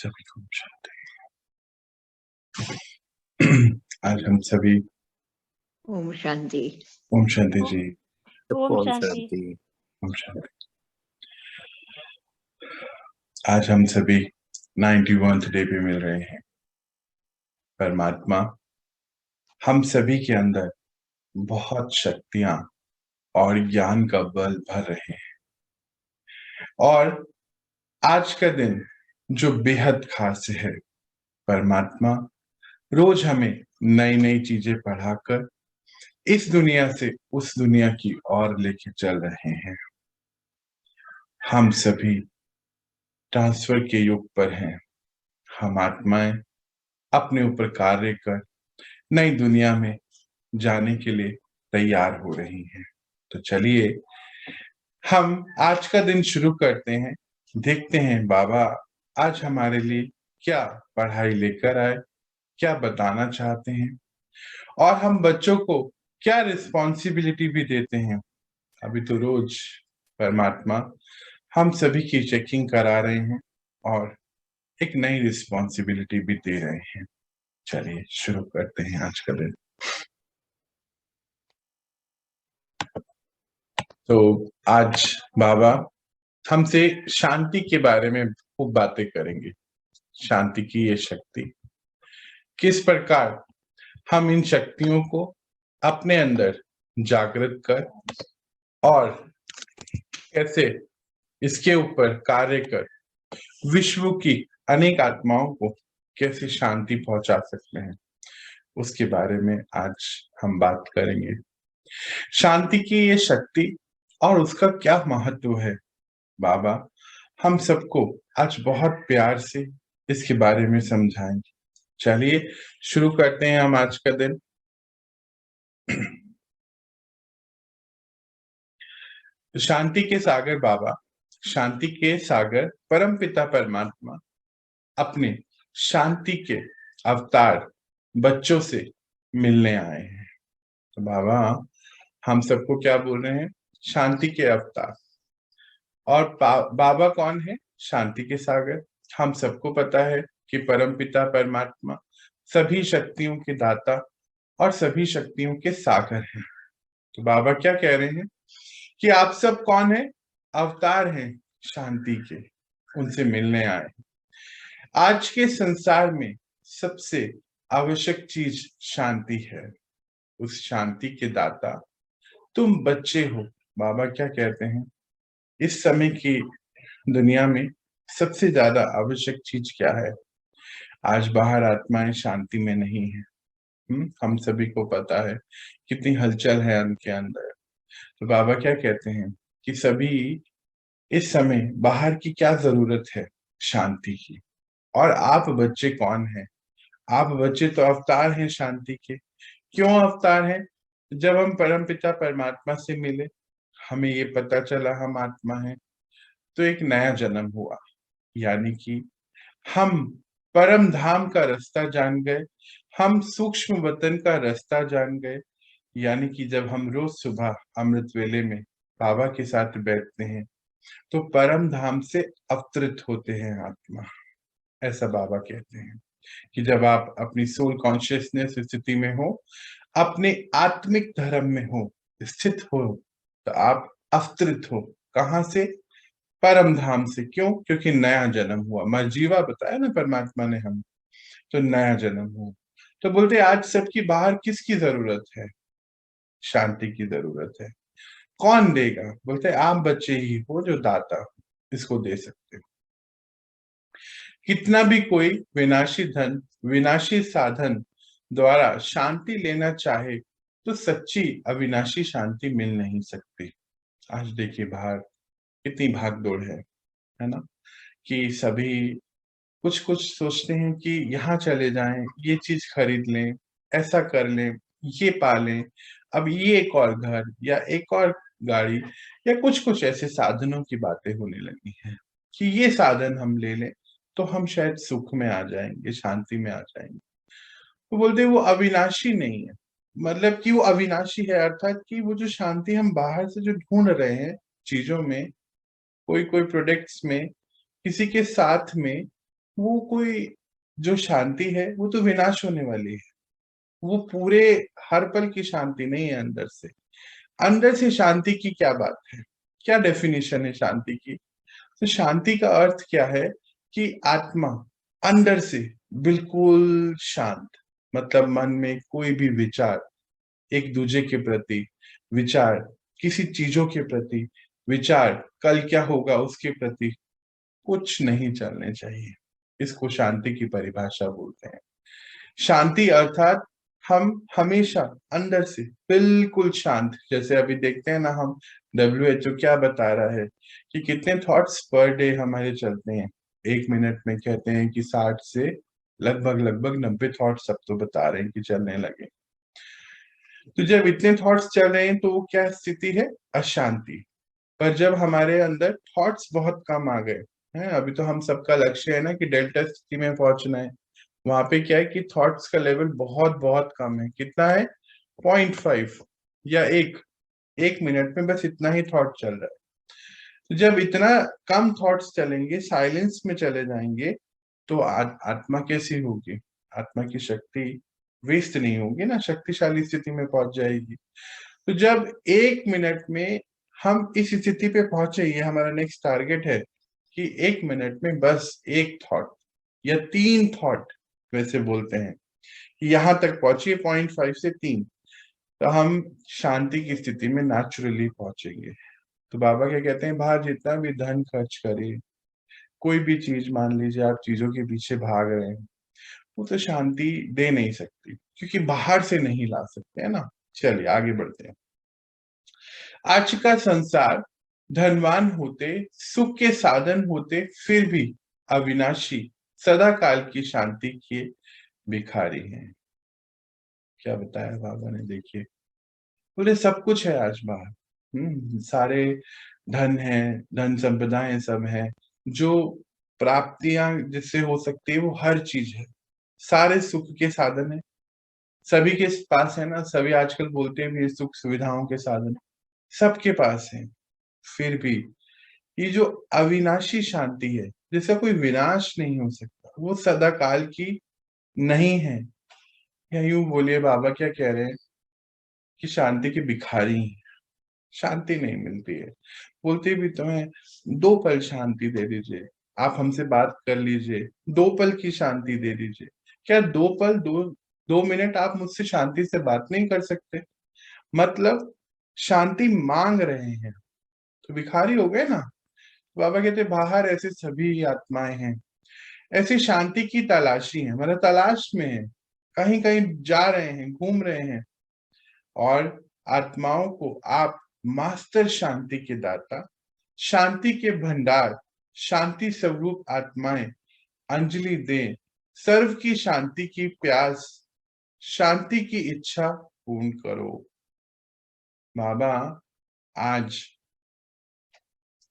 सभी को शांति। आज हम सभी ओम शांति। ओम शांति जी। ओम शांति। ओम शांति। आज हम सभी 91th डे पे मिल रहे हैं। परमात्मा हम सभी के अंदर बहुत शक्तियां और ज्ञान का बल भर रहे हैं, और आज का दिन जो बेहद खास है, परमात्मा रोज हमें नई नई चीजें पढ़ाकर इस दुनिया से उस दुनिया की ओर लेके चल रहे हैं। हम सभी ट्रांसफर के युग पर हैं। हम आत्माएं अपने ऊपर कार्य कर नई दुनिया में जाने के लिए तैयार हो रही हैं। तो चलिए हम आज का दिन शुरू करते हैं। देखते हैं बाबा आज हमारे लिए क्या पढ़ाई लेकर आए, क्या बताना चाहते हैं, और हम बच्चों को क्या रिस्पॉन्सिबिलिटी भी देते हैं। अभी तो रोज परमात्मा हम सभी की चेकिंग करा रहे हैं और एक नई रिस्पॉन्सिबिलिटी भी दे रहे हैं। चलिए शुरू करते हैं आज का दिन। तो आज बाबा हमसे शांति के बारे में खूब बातें करेंगे। शांति की ये शक्ति, किस प्रकार हम इन शक्तियों को अपने अंदर जागृत कर और कैसे इसके ऊपर कार्य कर विश्व की अनेक आत्माओं को कैसे शांति पहुंचा सकते हैं, उसके बारे में आज हम बात करेंगे। शांति की ये शक्ति और उसका क्या महत्व है, बाबा हम सबको आज बहुत प्यार से इसके बारे में समझाएंगे। चलिए शुरू करते हैं हम आज का दिन। शांति के सागर बाबा, शांति के सागर परमपिता परमात्मा अपने शांति के अवतार बच्चों से मिलने आए हैं। तो बाबा हम सबको क्या बोल रहे हैं? शांति के अवतार। और बाबा कौन है? शांति के सागर। हम सबको पता है कि परमपिता परमात्मा सभी शक्तियों के दाता और सभी शक्तियों के सागर हैं। तो बाबा क्या कह रहे हैं कि आप सब कौन है? अवतार हैं शांति के, उनसे मिलने आए। आज के संसार में सबसे आवश्यक चीज शांति है। उस शांति के दाता तुम बच्चे हो। बाबा क्या कहते हैं? इस समय की दुनिया में सबसे ज्यादा आवश्यक चीज क्या है? आज बाहर आत्माएं शांति में नहीं है। हम सभी को पता है कितनी हलचल है उनके अंदर। तो बाबा क्या कहते हैं कि सभी इस समय बाहर की क्या जरूरत है? शांति की। और आप बच्चे कौन हैं? आप बच्चे तो अवतार हैं शांति के। क्यों अवतार हैं? जब हम परमपिता परमात्मा से मिले, हमें ये पता चला हम आत्मा हैं, तो एक नया जन्म हुआ। यानी कि हम परम धाम का रास्ता जान गए, हम सूक्ष्म वतन का रास्ता जान गए। यानी कि जब हम रोज सुबह अमृत वेले में बाबा के साथ बैठते हैं तो परम धाम से अवतरित होते हैं आत्मा। ऐसा बाबा कहते हैं कि जब आप अपनी सोल कॉन्शियसनेस स्थिति में हो, अपने आत्मिक धर्म में हो, स्थित हो, तो आप अवतरित हो। कहाँ से? परम धाम से। क्यों? क्योंकि नया जन्म हुआ। मर्जीवा बताया ना परमात्मा ने हम, तो नया जन्म हुआ। तो बोलते आज सबकी बाहर किसकी जरूरत है? शांति की जरूरत है। कौन देगा? बोलते आप बच्चे ही हो जो दाता इसको दे सकते हो। कितना भी कोई विनाशी धन, विनाशी साधन द्वारा शांति लेना चाहे तो सच्ची अविनाशी शांति मिल नहीं सकती। आज देखिए बाहर कितनी भाग दौड़ है ना, कि सभी कुछ कुछ सोचते हैं कि यहाँ चले जाएं, ये चीज खरीद लें, ऐसा कर लें, ये पालें, अब ये एक और घर या एक और गाड़ी या कुछ कुछ ऐसे साधनों की बातें होने लगी हैं कि ये साधन हम ले लें तो हम शायद सुख में आ जाएंगे, शांति में आ जाएंगे। तो बोलते हैं वो अविनाशी नहीं है। मतलब कि वो अविनाशी है अर्थात कि वो जो शांति हम बाहर से जो ढूंढ रहे हैं चीजों में, कोई कोई प्रोडक्ट्स में, किसी के साथ में, वो कोई जो शांति है वो तो विनाश होने वाली है, वो पूरे हर पल की शांति नहीं है अंदर से। अंदर से शांति की क्या बात है, क्या डेफिनेशन है शांति की? तो शांति का अर्थ क्या है कि आत्मा अंदर से बिल्कुल शांत, मतलब मन में कोई भी विचार एक दूसरे के प्रति, विचार किसी चीजों के प्रति, विचार कल क्या होगा उसके प्रति कुछ नहीं चलने चाहिए। इसको शांति की परिभाषा बोलते हैं। शांति अर्थात हम हमेशा अंदर से बिल्कुल शांत, जैसे अभी देखते हैं ना हम, WHO क्या बता रहा है कि कितने थॉट्स पर डे हमारे चलते हैं। 1 मिनट में कहते हैं कि 60 से लगभग लगभग 90 थॉट्स सब तो बता रहे हैं कि चलने लगे। तो जब इतने थॉट्स चल रहे हैं तो क्या स्थिति है? अशांति। पर जब हमारे अंदर थॉट्स बहुत कम आ गए हैं, अभी तो हम सबका लक्ष्य है ना कि डेल्टा स्थिति में पहुंचना है, वहां पे क्या है कि थॉट्स का लेवल बहुत बहुत कम है। कितना है? 0.5 या एक मिनट में बस इतना ही थॉट चल रहा है। तो जब इतना कम थॉट्स चलेंगे, साइलेंस में चले जाएंगे, तो आत्मा कैसी होगी? आत्मा की शक्ति वेस्ट नहीं होगी ना, शक्तिशाली स्थिति में पहुंच जाएगी। तो जब 1 मिनट में हम इस स्थिति पे पहुंचे, ये हमारा नेक्स्ट टारगेट है कि 1 मिनट में बस एक थॉट या 3 थॉट, वैसे बोलते हैं कि यहां तक पहुंचिए 0.5 से 3, तो हम शांति की स्थिति में नेचुरली पहुंचेंगे। तो बाबा क्या कहते हैं? बाहर जितना भी धन खर्च करिए, कोई भी चीज, मान लीजिए आप चीजों के पीछे भाग रहे हैं, वो तो शांति दे नहीं सकती, क्योंकि बाहर से नहीं ला सकते, है ना। चलिए आगे बढ़ते हैं। आज का संसार धनवान होते, सुख के साधन होते, फिर भी अविनाशी सदा काल की शांति के भिखारी हैं। क्या बताया बाबा ने, देखिए। बोले सब कुछ है आज बाहर, सारे धन है, धन संपदाएं सब है, जो प्राप्तियां जिससे हो सकती है वो हर चीज है, सारे सुख के साधन है, सभी के पास है ना। सभी आजकल बोलते भी सुख सुविधाओं के साधन सबके पास है, फिर भी ये जो अविनाशी शांति है, जिसका कोई विनाश नहीं हो सकता, वो सदा काल की नहीं है। या यूं बोलिए, बाबा क्या कह रहे हैं कि शांति के भिखारी हैं, शांति नहीं मिलती है। बोलते भी तो हैं 2 पल शांति दे दीजिए, आप हमसे बात कर लीजिए, 2 पल की शांति दे दीजिए। क्या 2 पल, 2 मिनट आप मुझसे शांति से बात नहीं कर सकते? मतलब शांति मांग रहे हैं तो भिखारी हो गए ना। बाबा कहते बाहर ऐसे सभी आत्माएं हैं, ऐसी शांति की तलाशी है, मतलब तलाश में है, कहीं कहीं जा रहे हैं, घूम रहे हैं। और आत्माओं को आप मास्टर शांति के दाता, शांति के भंडार, शांति स्वरूप आत्माएं अंजलि दें, सर्व की शांति की प्यास, शांति की इच्छा पूर्ण करो। बाबा आज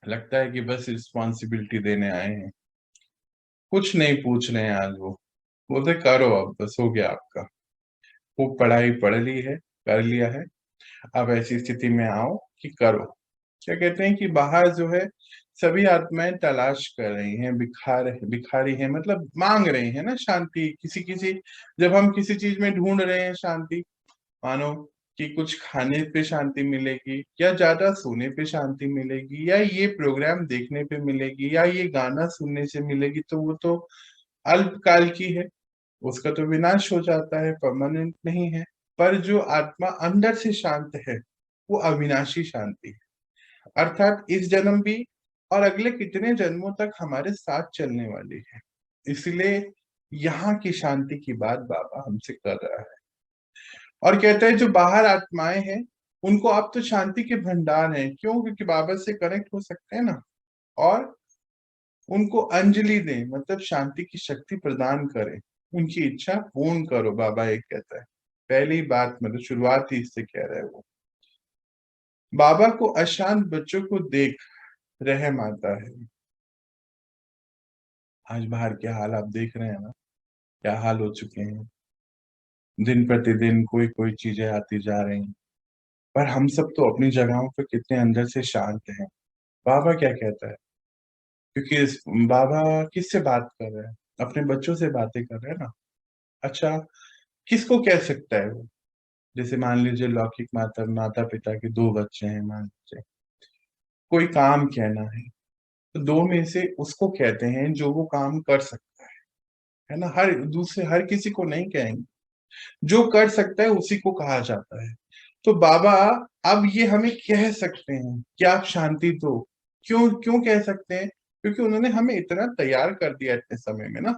लगता है कि बस रिस्पॉन्सिबिलिटी देने आए हैं, कुछ नहीं पूछ रहे हैं आज। वो बोलते करो, अब बस हो गया आपका, खूब पढ़ाई पढ़ ली है, कर लिया है, अब ऐसी स्थिति में आओ कि करो। क्या कहते हैं कि बाहर जो है सभी आत्माएं तलाश कर रही हैं, भिखारी हैं, मतलब मांग रही हैं ना शांति, किसी किसी। जब हम किसी चीज में ढूंढ रहे हैं शांति, मानो कि कुछ खाने पे शांति मिलेगी, या ज्यादा सोने पे शांति मिलेगी, या ये प्रोग्राम देखने पे मिलेगी, या ये गाना सुनने से मिलेगी, तो वो तो अल्पकाल की है, उसका तो विनाश हो जाता है, परमानेंट नहीं है। पर जो आत्मा अंदर से शांत है, वो अविनाशी शांति है, अर्थात इस जन्म भी और अगले कितने जन्मों तक हमारे साथ चलने वाली है। इसलिए यहाँ की शांति की बात बाबा हमसे कर रहा है। और कहता है जो बाहर आत्माएं हैं उनको आप तो शांति के भंडार हैं, क्यों? क्योंकि बाबा से कनेक्ट हो सकते हैं ना। और उनको अंजलि दें, मतलब शांति की शक्ति प्रदान करें, उनकी इच्छा पूर्ण करो, बाबा एक कहता है। पहली बात, मतलब शुरुआत ही इससे कह रहे हैं वो। बाबा को अशांत बच्चों को देख रहम आता है। आज बाहर के हाल आप देख रहे हैं ना, क्या हाल हो चुके हैं। दिन प्रतिदिन कोई कोई चीजें आती जा रही हैं, पर हम सब तो अपनी जगहों पे कितने अंदर से शांत हैं। बाबा क्या कहता है? क्योंकि बाबा किससे बात कर रहे हैं? अपने बच्चों से बातें कर रहे हैं ना। अच्छा, किसको कह सकता है वो? जैसे मान लीजिए लौकिक माता पिता के दो बच्चे हैं, मान लीजिए कोई काम कहना है, तो दो में से उसको कहते हैं जो वो काम कर सकता है ना। हर किसी को नहीं कहेंगे, जो कर सकता है उसी को कहा जाता है। तो बाबा अब ये हमें कह सकते हैं कि आप शांति दो। क्यों क्यों कह सकते हैं? क्योंकि उन्होंने हमें इतना तैयार कर दिया इतने समय में ना,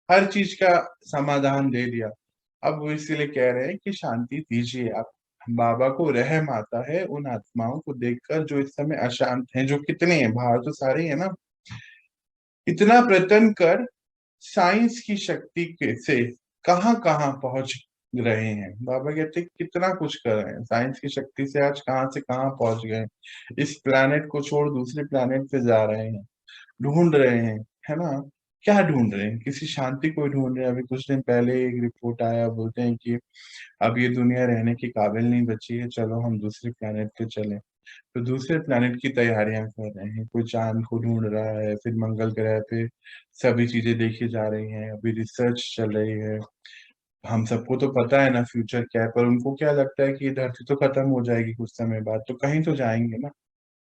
हर चीज का समाधान दे दिया। अब वो इसीलिए कह रहे हैं कि शांति दीजिए आप। बाबा को रहम आता है उन आत्माओं को देखकर जो इस समय अशांत हैं, जो कितने हैं, बाहर तो सारे ही है ना। इतना प्रयत्न कर साइंस की शक्ति से कहाँ कहाँ पहुंच रहे हैं। बाबा कहते हैं कितना कुछ कर रहे हैं, साइंस की शक्ति से आज कहाँ से कहाँ पहुंच गए। इस प्लैनेट को छोड़ दूसरे प्लैनेट पे जा रहे हैं, ढूंढ रहे हैं, है ना। क्या ढूंढ रहे हैं? किसी शांति को ढूंढ रहे हैं। अभी कुछ दिन पहले एक रिपोर्ट आया, बोलते हैं कि अब ये दुनिया रहने के काबिल नहीं बची है, चलो हम दूसरे प्लैनेट पे चलें। तो दूसरे प्लैनेट की तैयारियां कर रहे हैं, कोई चांद को ढूंढ रहा है, फिर मंगल ग्रह पे सभी चीजें देखी जा रही हैं, अभी रिसर्च चल रही है। हम सबको तो पता है ना फ्यूचर क्या है, पर उनको क्या लगता है कि ये धरती तो खत्म हो जाएगी कुछ समय बाद, तो कहीं तो जाएंगे ना,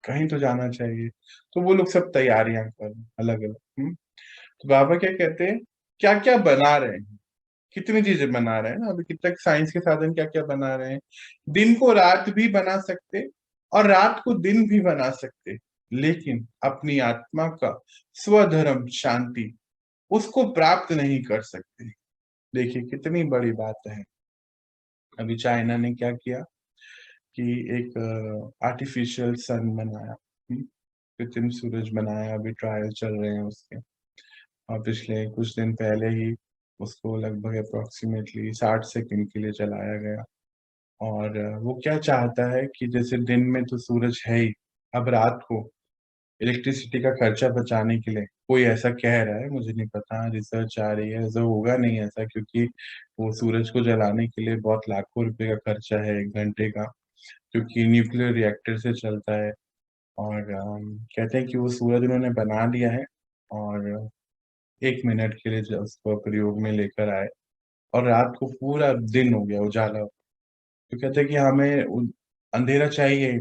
कहीं तो जाना चाहिए। तो वो लोग सब तैयारियां कर रहे हैं अलग अलग। तो बाबा क्या कहते हैं, क्या क्या बना रहे हैं, कितनी चीजें बना रहे हैं ना, अभी कितने साइंस के साधन क्या क्या बना रहे हैं। दिन को रात भी बना सकते और रात को दिन भी बना सकते, लेकिन अपनी आत्मा का स्वधर्म शांति उसको प्राप्त नहीं कर सकते। देखिए कितनी बड़ी बात है। अभी चाइना ने क्या किया कि एक आर्टिफिशियल सन बनाया, कृत्रिम सूरज बनाया, अभी ट्रायल चल रहे हैं उसके। और पिछले कुछ दिन पहले ही उसको लगभग अप्रोक्सीमेटली 60 सेकंड के लिए चलाया गया। और वो क्या चाहता है कि जैसे दिन में तो सूरज है ही, अब रात को इलेक्ट्रिसिटी का खर्चा बचाने के लिए, कोई ऐसा कह रहा है, मुझे नहीं पता, रिसर्च आ रही है, ऐसा होगा नहीं ऐसा, क्योंकि वो सूरज को जलाने के लिए बहुत लाखों रुपए का खर्चा है 1 घंटे का, क्योंकि न्यूक्लियर रिएक्टर से चलता है। और कहते हैं कि वो सूरज उन्होंने बना लिया है और 1 मिनट के लिए जो उसको प्रयोग में लेकर आए, और रात को पूरा दिन हो गया उजाला। तो कहते हैं कि हमें अंधेरा चाहिए,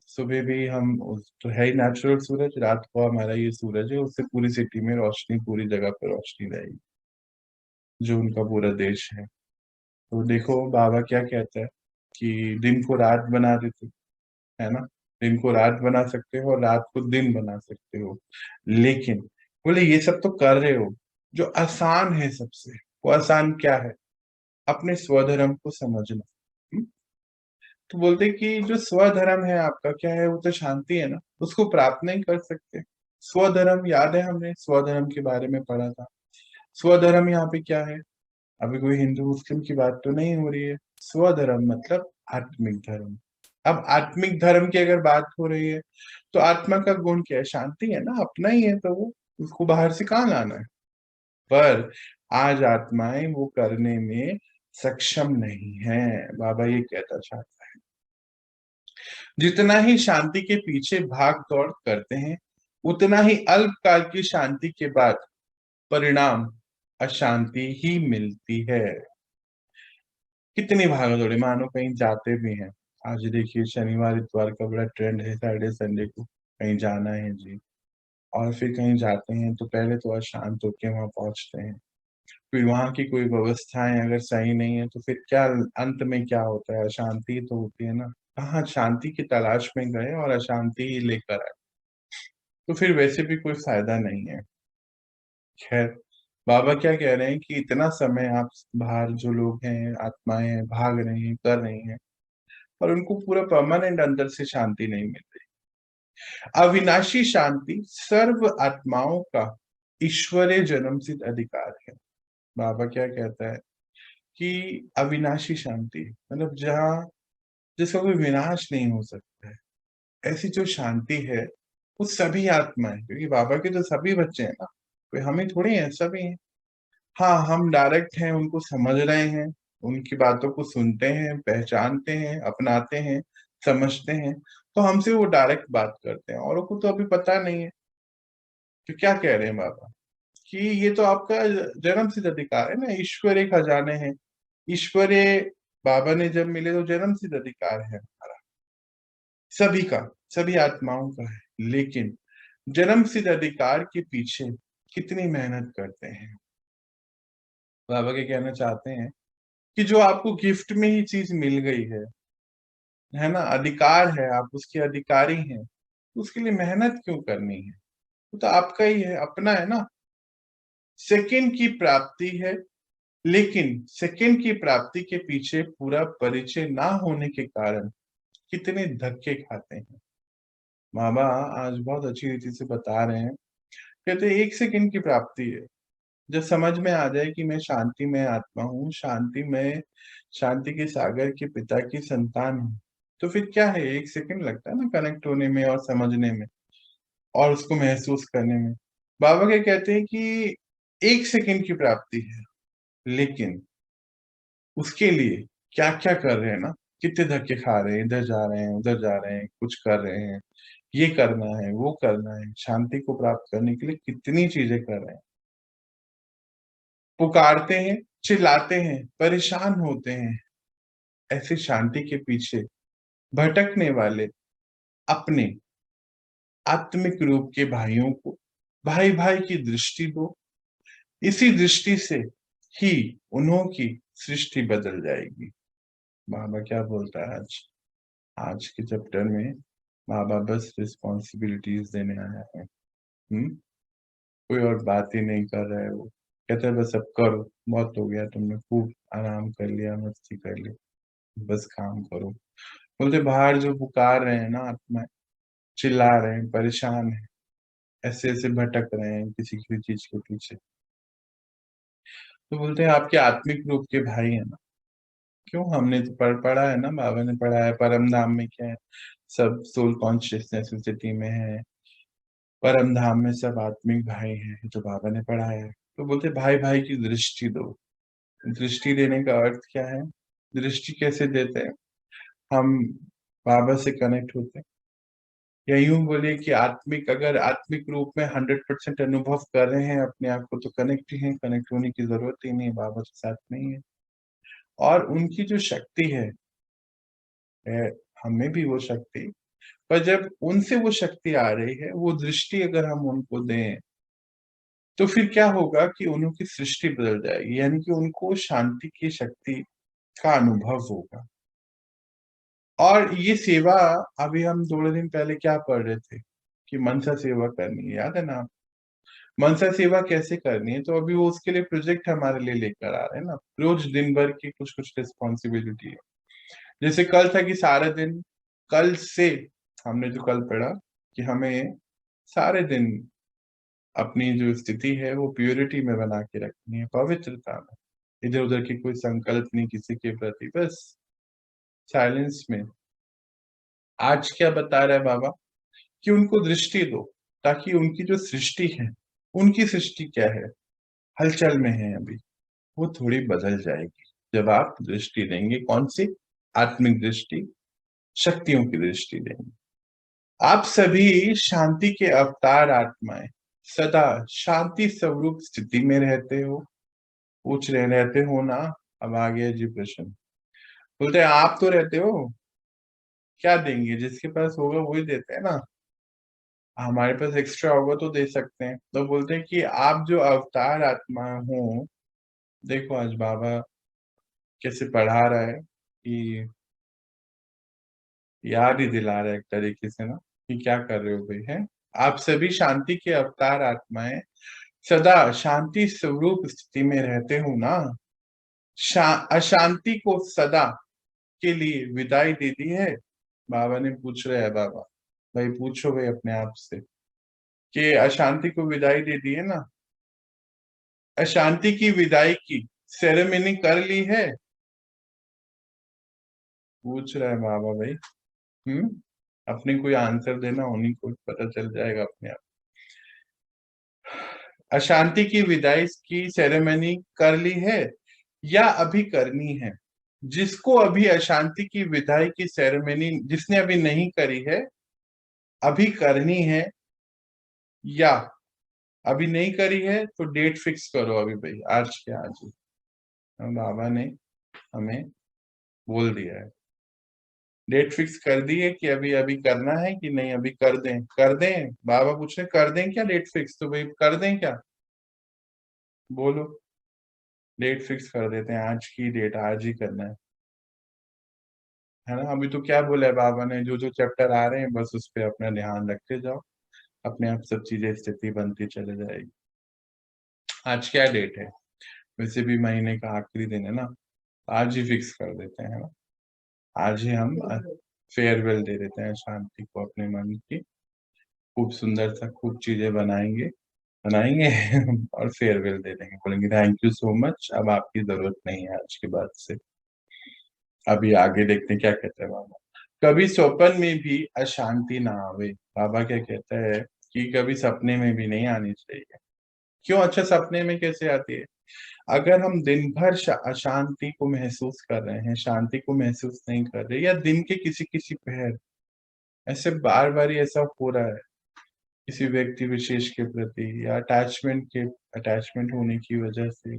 सुबह भी हम तो है ही नेचुरल सूरज, रात को हमारा ये सूरज है, उससे पूरी सिटी में रोशनी, पूरी जगह पर रोशनी रहेगी, जो उनका पूरा देश है। तो देखो बाबा क्या कहता है कि दिन को रात बना देते, है ना, दिन को रात बना सकते हो और रात को दिन बना सकते हो, लेकिन बोले ये सब तो कर रहे हो, जो आसान है सबसे, वो आसान क्या है? अपने स्वधर्म को समझना। हम्म? तो बोलते कि जो स्वधर्म है आपका क्या है, वो तो शांति है ना, उसको प्राप्त नहीं कर सकते। स्वधर्म याद है, हमने स्वधर्म के बारे में पढ़ा था। स्वधर्म यहाँ पे क्या है? अभी कोई हिंदू मुस्लिम की बात तो नहीं हो रही है। स्वधर्म मतलब आत्मिक धर्म। अब आत्मिक धर्म की अगर बात हो रही है, तो आत्मा का गुण क्या है? शांति है ना, अपना ही है, तो वो उसको बाहर से कहाँ लाना है। पर आज आत्माएं वो करने में सक्षम नहीं है, बाबा ये कहता चाहता है। जितना ही शांति के पीछे भाग दौड़ करते हैं, उतना ही अल्पकाल की शांति के बाद परिणाम अशांति ही मिलती है। कितनी भागा दौड़ी, मानो कहीं जाते भी हैं, आज देखिए शनिवार इतवार का बड़ा ट्रेंड है, सैटरडे संडे को कहीं जाना है जी, और फिर कहीं जाते हैं तो पहले तो अशांत होके वहां पहुंचते हैं, फिर वहां की कोई व्यवस्थाएं अगर सही नहीं है तो फिर क्या, अंत में क्या होता है? अशांति तो होती है ना। कहाँ शांति की तलाश में गए और अशांति ही लेकर आए, तो फिर वैसे भी कोई फायदा नहीं है। खैर, बाबा क्या कह रहे हैं कि इतना समय आप बाहर जो लोग हैं, आत्माएं हैं, भाग रही हैं, कर रही हैं, और उनको पूरा परमानेंट अंदर से शांति नहीं मिल रही। अविनाशी शांति सर्व आत्माओं का ईश्वरीय जन्म सिद्ध अधिकार है। बाबा क्या कहता है कि अविनाशी शांति मतलब जहाँ, जिसका कोई विनाश नहीं हो सकता है, ऐसी जो शांति है वो सभी आत्माएं, क्योंकि बाबा के तो सभी बच्चे हैं ना, कोई हमें थोड़ी है, सभी हैं। हाँ, हम डायरेक्ट हैं, उनको समझ रहे हैं, उनकी बातों को सुनते हैं, पहचानते हैं, अपनाते हैं, समझते हैं, तो हमसे वो डायरेक्ट बात करते हैं। औरों को तो अभी पता नहीं है। तो क्या कह रहे हैं बाबा कि ये तो आपका जन्म सिद्ध अधिकार है ना, ईश्वरीय खजाने हैं, ईश्वरीय बाबा ने जब मिले तो जन्म सिद्ध अधिकार है हमारा, सभी का, सभी आत्माओं का है। लेकिन जन्म सिद्ध अधिकार के पीछे कितनी मेहनत करते हैं। बाबा के कहना चाहते हैं कि जो आपको गिफ्ट में ही चीज मिल गई है ना, अधिकार है, आप उसके अधिकारी हैं, तो उसके लिए मेहनत क्यों करनी है, वो तो आपका ही है, अपना है ना। सेकंड की प्राप्ति है, लेकिन सेकंड की प्राप्ति के पीछे पूरा परिचय ना होने के कारण कितने धक्के खाते हैं। बाबा आज बहुत अच्छी रीति से बता रहे हैं, कहते हैं 1 सेकंड की प्राप्ति है, जब समझ में आ जाए कि मैं शांति में आत्मा हूँ, शांति में, शांति के सागर के पिता की संतान हूँ, तो फिर क्या है, 1 सेकंड लगता है ना कनेक्ट होने में और समझने में और उसको महसूस करने में। बाबा क्या कहते हैं कि 1 सेकंड की प्राप्ति है, लेकिन उसके लिए क्या क्या कर रहे हैं ना, कितने धक्के खा रहे हैं, इधर जा रहे हैं, उधर जा रहे हैं, कुछ कर रहे हैं, ये करना है, वो करना है, शांति को प्राप्त करने के लिए कितनी चीजें कर रहे हैं, पुकारते हैं, चिल्लाते हैं, परेशान होते हैं। ऐसे शांति के पीछे भटकने वाले अपने आत्मिक रूप के भाइयों को भाई भाई की दृष्टि दो, इसी दृष्टि से ही उन्हों की सृष्टि बदल जाएगी। बाबा क्या बोलता है आज के चैप्टर में, बाबा बस रिस्पॉन्सिबिलिटीज देने आया है। कोई और बात ही नहीं कर रहा है, वो कहता है बस अब करो, बहुत हो गया, तुमने खूब आराम कर लिया, मस्ती कर ली, बस काम करो। बोलते बाहर जो पुकार रहे हैं ना आत्मा, चिल्ला रहे हैं, परेशान है, ऐसे ऐसे भटक रहे हैं किसी किसी चीज के पीछे, तो बोलते हैं आपके आत्मिक रूप के भाई है ना। क्यों, हमने तो पढ़ा है ना, बाबा ने पढ़ा है परम धाम में क्या है, सब सोल कॉन्शियसनेस स्थिति में है, परम धाम में सब आत्मिक भाई हैं, जो बाबा ने पढ़ाया है। तो बोलते भाई भाई की दृष्टि दो। दृष्टि देने का अर्थ क्या है, दृष्टि कैसे देते हैं, हम बाबा से कनेक्ट होते हैं, या यूं बोले कि आत्मिक, अगर आत्मिक रूप में 100% अनुभव कर रहे हैं अपने आप को, तो कनेक्ट ही है, कनेक्ट होने की जरूरत ही नहीं, बाबा के साथ नहीं है। और उनकी जो शक्ति है हमें भी वो शक्ति, पर जब उनसे वो शक्ति आ रही है, वो दृष्टि अगर हम उनको दें, तो फिर क्या होगा कि उनकी सृष्टि बदल जाएगी, यानी कि उनको शांति की शक्ति का अनुभव होगा। और ये सेवा, अभी हम थोड़े दिन पहले क्या पढ़ रहे थे कि मनसा सेवा करनी है, याद है ना। मनसा सेवा कैसे करनी है, तो अभी वो उसके लिए प्रोजेक्ट हमारे लिए लेकर आ रहे हैं ना, रोज दिन भर की कुछ कुछ रिस्पॉन्सिबिलिटी है। जैसे कल था कि सारा दिन, कल से हमने जो कल पढ़ा कि हमें सारे दिन अपनी जो स्थिति है वो प्योरिटी में बना के रखनी है, पवित्रता में, इधर उधर की कोई संकल्प नहीं किसी के प्रति, बस साइलेंस में। आज क्या बता रहा है बाबा कि उनको दृष्टि दो, ताकि उनकी जो सृष्टि है, उनकी सृष्टि क्या है, हलचल में है अभी, वो थोड़ी बदल जाएगी जब आप दृष्टि देंगे। कौन सी, आत्मिक दृष्टि, शक्तियों की दृष्टि देंगे। आप सभी शांति के अवतार आत्माएं, सदा शांति स्वरूप स्थिति में रहते हो, पूछ रहे रहते हो ना। अब आ गया जी प्रश्न, बोलते हैं आप तो रहते हो, क्या देंगे, जिसके पास होगा वही देते हैं ना, हमारे पास एक्स्ट्रा होगा तो दे सकते हैं। तो बोलते हैं कि आप जो अवतार आत्मा हो, देखो आज बाबा कैसे पढ़ा रहा है कि याद ही दिला रहा है एक तरीके से ना, कि क्या कर रहे हो भाई, है आप सभी शांति के अवतार आत्माएं, सदा शांति स्वरूप स्थिति में रहते हो ना। अशांति को सदा के लिए विदाई दे दी है। बाबा ने पूछ रहे हैं, बाबा भाई पूछो भाई अपने आप से कि अशांति को विदाई दे दी है ना, अशांति की विदाई की सेरेमनी कर ली है, पूछ रहा है बाबा भाई। अपने कोई आंसर देना, उन्हीं को पता चल जाएगा अपने आप। अशांति की विदाई की सेरेमनी कर ली है या अभी करनी है। जिसको अभी अशांति की विदाई की सेरेमनी, जिसने अभी नहीं करी है, अभी करनी है, या अभी नहीं करी है तो डेट फिक्स करो अभी भाई, आज के आज ही। बाबा ने हमें बोल दिया है, डेट फिक्स कर दी है कि अभी अभी करना है कि नहीं, अभी कर दें, कर दें। बाबा पूछ रहे कर दें क्या डेट फिक्स, तो भाई कर दें क्या, बोलो। डेट फिक्स कर देते हैं, आज की डेट आज ही करना है ना। अभी तो क्या बोला है बाबा ने, जो जो चैप्टर आ रहे हैं बस उस पर अपना ध्यान रखते जाओ, अपने आप सब चीजें स्थिति बनती चले जाएगी। आज क्या डेट है, वैसे भी महीने का आखिरी दिन है ना, आज ही फिक्स कर देते हैं ना। आज ही हम फेयरवेल दे देते हैं शांति को, अपने मन की खूब सुंदर सा खूब चीजें बनाएंगे बनाएंगे और फेयरवेल दे देंगे, बोलेंगे थैंक यू सो मच, अब आपकी जरूरत नहीं है आज के बाद से। अभी आगे देखते हैं क्या कहते हैं बाबा। कभी स्वप्न में भी अशांति ना आवे, बाबा क्या कहता है कि कभी सपने में भी नहीं आनी चाहिए। क्यों, अच्छा सपने में कैसे आती है, अगर हम दिन भर अशांति को महसूस कर रहे हैं, शांति को महसूस नहीं कर रहे, या दिन के किसी किसी पहर ऐसे बार बार ही ऐसा हो रहा है किसी व्यक्ति विशेष के प्रति, या अटैचमेंट होने की वजह से,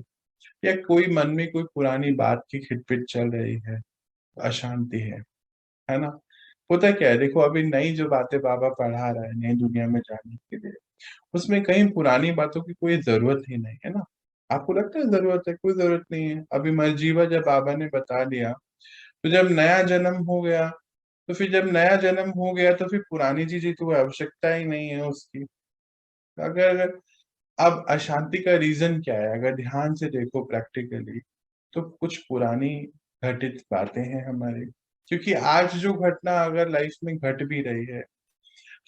या कोई मन में कोई पुरानी बात की खिटपिट चल रही है, अशांति है ना। होता क्या है, देखो अभी नई जो बातें बाबा पढ़ा रहा है नई दुनिया में जाने के लिए, उसमें कहीं पुरानी बातों की कोई जरूरत ही नहीं है ना। आपको लगता है जरूरत है, कोई जरूरत नहीं है। अभी मरजीवा जब बाबा ने बता दिया, तो जब नया जन्म हो गया, तो फिर जब नया जन्म हो गया तो फिर पुरानी चीजें तो आवश्यकता ही नहीं है उसकी। अगर अब अशांति का रीजन क्या है, अगर ध्यान से देखो प्रैक्टिकली, तो कुछ पुरानी घटित बातें हैं हमारी। क्योंकि आज जो घटना अगर लाइफ में घट भी रही है,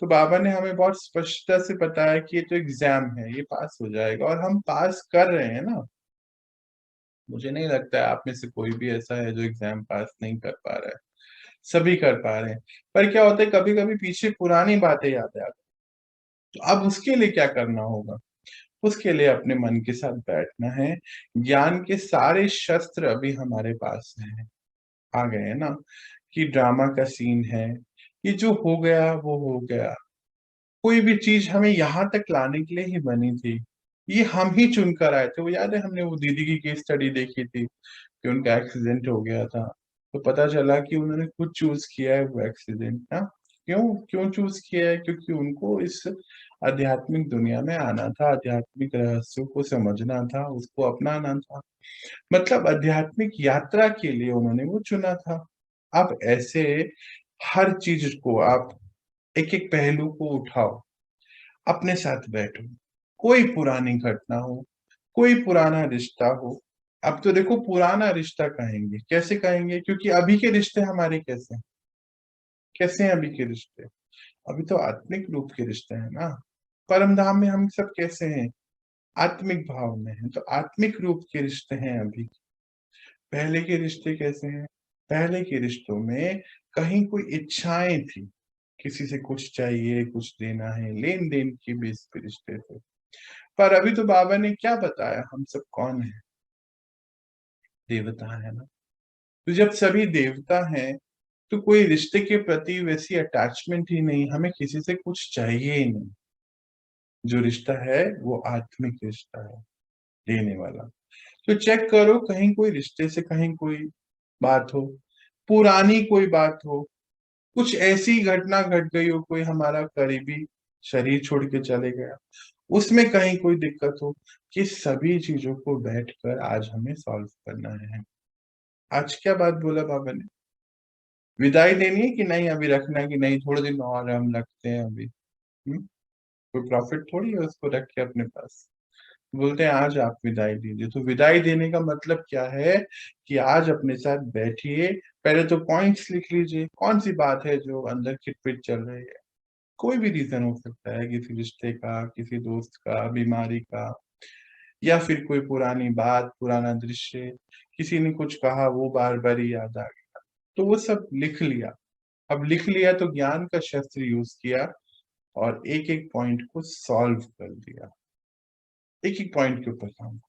तो बाबा ने हमें बहुत स्पष्टता से बताया कि ये तो एग्जाम है, ये पास हो जाएगा, और हम पास कर रहे हैं ना। मुझे नहीं लगता है आप में से कोई भी ऐसा है जो एग्जाम पास नहीं कर पा रहा है, सभी कर पा रहे हैं। पर क्या होता है, कभी कभी पीछे पुरानी बातें याद आती, तो अब उसके लिए क्या करना होगा, उसके लिए अपने मन के साथ बैठना है। ज्ञान के सारे शस्त्र अभी हमारे पास हैं, आ गए हैं ना, कि ड्रामा का सीन है, ये जो हो गया वो हो गया। कोई भी चीज हमें यहाँ तक लाने के लिए ही बनी थी, ये हम ही चुनकर आए थे। वो याद है, हमने वो दीदी की केस स्टडी देखी थी कि उनका एक्सीडेंट हो गया था, तो पता चला कि उन्होंने खुद चूज किया है वो एक्सीडेंट ना। क्यों क्यों चूज किया है, क्योंकि उनको इस आध्यात्मिक दुनिया में आना था, आध्यात्मिक रहस्यों को समझना था, उसको अपनाना था। मतलब आध्यात्मिक यात्रा के लिए उन्होंने वो चुना था। अब ऐसे हर चीज को आप एक एक पहलू को उठाओ, अपने साथ बैठो, कोई पुरानी घटना हो, कोई पुराना रिश्ता हो। अब तो देखो पुराना रिश्ता कहेंगे, कैसे कहेंगे, क्योंकि अभी के रिश्ते हमारे कैसे हैं, कैसे हैं अभी के रिश्ते, अभी तो आत्मिक रूप के रिश्ते हैं ना। परम धाम में हम सब कैसे हैं, आत्मिक भाव में हैं, तो आत्मिक रूप के रिश्ते हैं अभी। पहले के रिश्ते कैसे हैं, पहले के रिश्तों में कहीं कोई इच्छाएं थी, किसी से कुछ चाहिए, कुछ देना है, लेन देन की बेस पे रिश्ते थे। पर अभी तो बाबा ने क्या बताया, हम सब कौन है, देवता है ना। तो जब सभी देवता हैं, तो कोई रिश्ते के प्रति वैसी अटैचमेंट ही नहीं, हमें किसी से कुछ चाहिए ही नहीं। जो रिश्ता है वो आत्मिक रिश्ता है, देने वाला। तो चेक करो, कहीं कोई रिश्ते से कहीं कोई बात हो, पुरानी कोई बात हो, कुछ ऐसी घटना घट गई हो, कोई हमारा करीबी शरीर छोड़ के चले गया, उसमें कहीं कोई दिक्कत हो, कि सभी चीजों को बैठकर आज हमें सॉल्व करना है। आज क्या बात बोला बाबा ने, विदाई देनी है कि नहीं, अभी रखना है कि नहीं, थोड़े दिन और हम रखते हैं अभी। कोई प्रॉफिट थोड़ी है उसको रख के अपने पास। बोलते हैं आज आप विदाई दीजिए, तो विदाई देने का मतलब क्या है, कि आज अपने साथ बैठिए, पहले तो पॉइंट्स लिख लीजिए, कौन सी बात है जो अंदर खिटपिट चल रही है। कोई भी रीजन हो सकता है, किसी रिश्ते का, किसी दोस्त का, बीमारी का, या फिर कोई पुरानी बात, पुराना दृश्य, किसी ने कुछ कहा वो बार बार ही याद आ गया, तो वो सब लिख लिया। अब लिख लिया तो ज्ञान का शस्त्र यूज किया, और एक एक पॉइंट को सॉल्व कर दिया, एक एक पॉइंट के ऊपर काम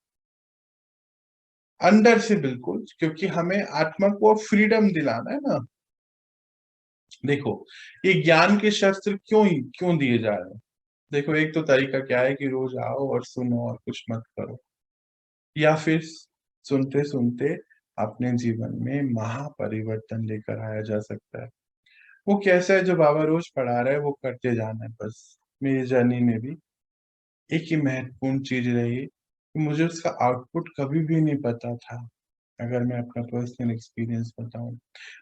अंदर से, बिल्कुल, क्योंकि हमें आत्मा को फ्रीडम दिलाना है ना। देखो, ये ज्ञान के शस्त्र क्यों क्यों दिए जा रहे हैं, देखो एक तो तरीका क्या है कि रोज आओ और सुनो और कुछ मत करो, या फिर सुनते सुनते अपने जीवन में महापरिवर्तन लेकर आया जा सकता है। वो कैसा है जो बाबा रोज पढ़ा रहा है वो करते जाना है बस। मेरी जर्नी में भी एक ही महत्वपूर्ण चीज रही कि मुझे उसका आउटपुट कभी भी नहीं पता था। अगर मैं अपना पर्सनल एक्सपीरियंस बताऊं,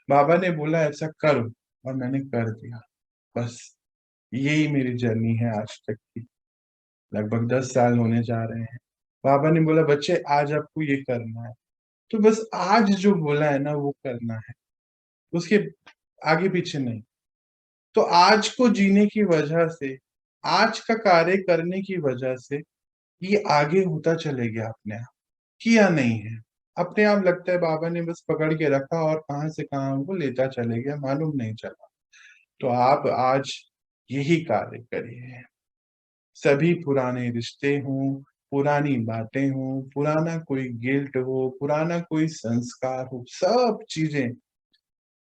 बाबा ने बोला ऐसा करो और मैंने कर दिया, बस। यही मेरी जर्नी है आज तक की। लगभग 10 साल होने जा रहे हैं। बाबा ने बोला बच्चे आज आपको ये करना है, तो बस आज जो बोला है ना वो करना है, उसके आगे पीछे नहीं। तो आज को जीने की वजह से, आज का कार्य करने की वजह से ये आगे होता चले गया अपने आप। किया नहीं है, अपने आप लगता है बाबा ने बस पकड़ के रखा और कहां से कहां वो लेता चले गया, मालूम नहीं चला। तो आप आज यही कार्य करिए। सभी पुराने रिश्ते हों, पुरानी बातें हों, पुराना कोई गिल्ट हो, पुराना कोई संस्कार हो, सब चीजें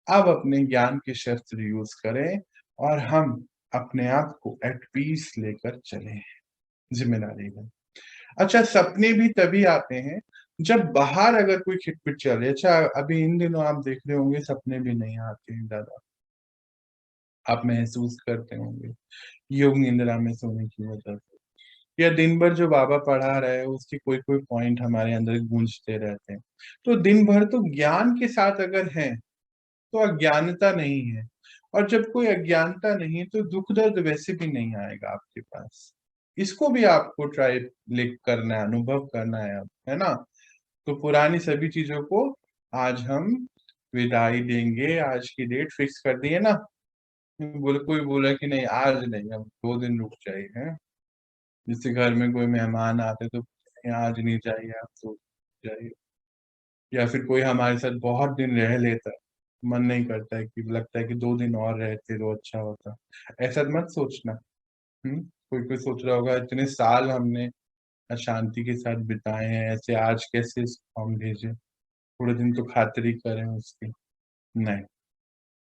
अब अपने ज्ञान के शस्त्र यूज करें और हम अपने आप को एट पीस लेकर चलें, जिम्मेदारी में। अच्छा, सपने भी तभी आते हैं जब बाहर अगर कोई खिटपिट चले। अच्छा, अभी इन दिनों आप देख रहे होंगे सपने भी नहीं आते हैं ज्यादा, आप महसूस करते होंगे योग निंद्रा में सोने की वजह से, या दिन भर जो बाबा पढ़ा रहे हैं उसके कोई कोई पॉइंट हमारे अंदर गूंजते रहते हैं। तो दिन भर तो ज्ञान के साथ अगर है तो अज्ञानता नहीं है, और जब कोई अज्ञानता नहीं तो दुख दर्द वैसे भी नहीं आएगा आपके पास। इसको भी आपको ट्राई लिख करना है, अनुभव करना है अब, है ना। तो पुरानी सभी चीजों को आज हम विदाई देंगे। आज की डेट फिक्स कर दी है ना। कोई बोला कि नहीं आज नहीं, हम 2 दिन रुक जाइए, हैं। जैसे घर में कोई मेहमान आते तो आज नहीं जाइए, आप तो जाइए। या फिर कोई हमारे साथ बहुत दिन रह लेता है, मन नहीं करता है, कि लगता है कि 2 दिन और रहते तो अच्छा होता। ऐसा मत सोचना। कोई कोई सोच रहा होगा इतने साल हमने अशांति के साथ बिताए हैं, ऐसे आज कैसे इसको हम भेजे, थोड़े दिन तो खातिरी करें उसकी। नहीं,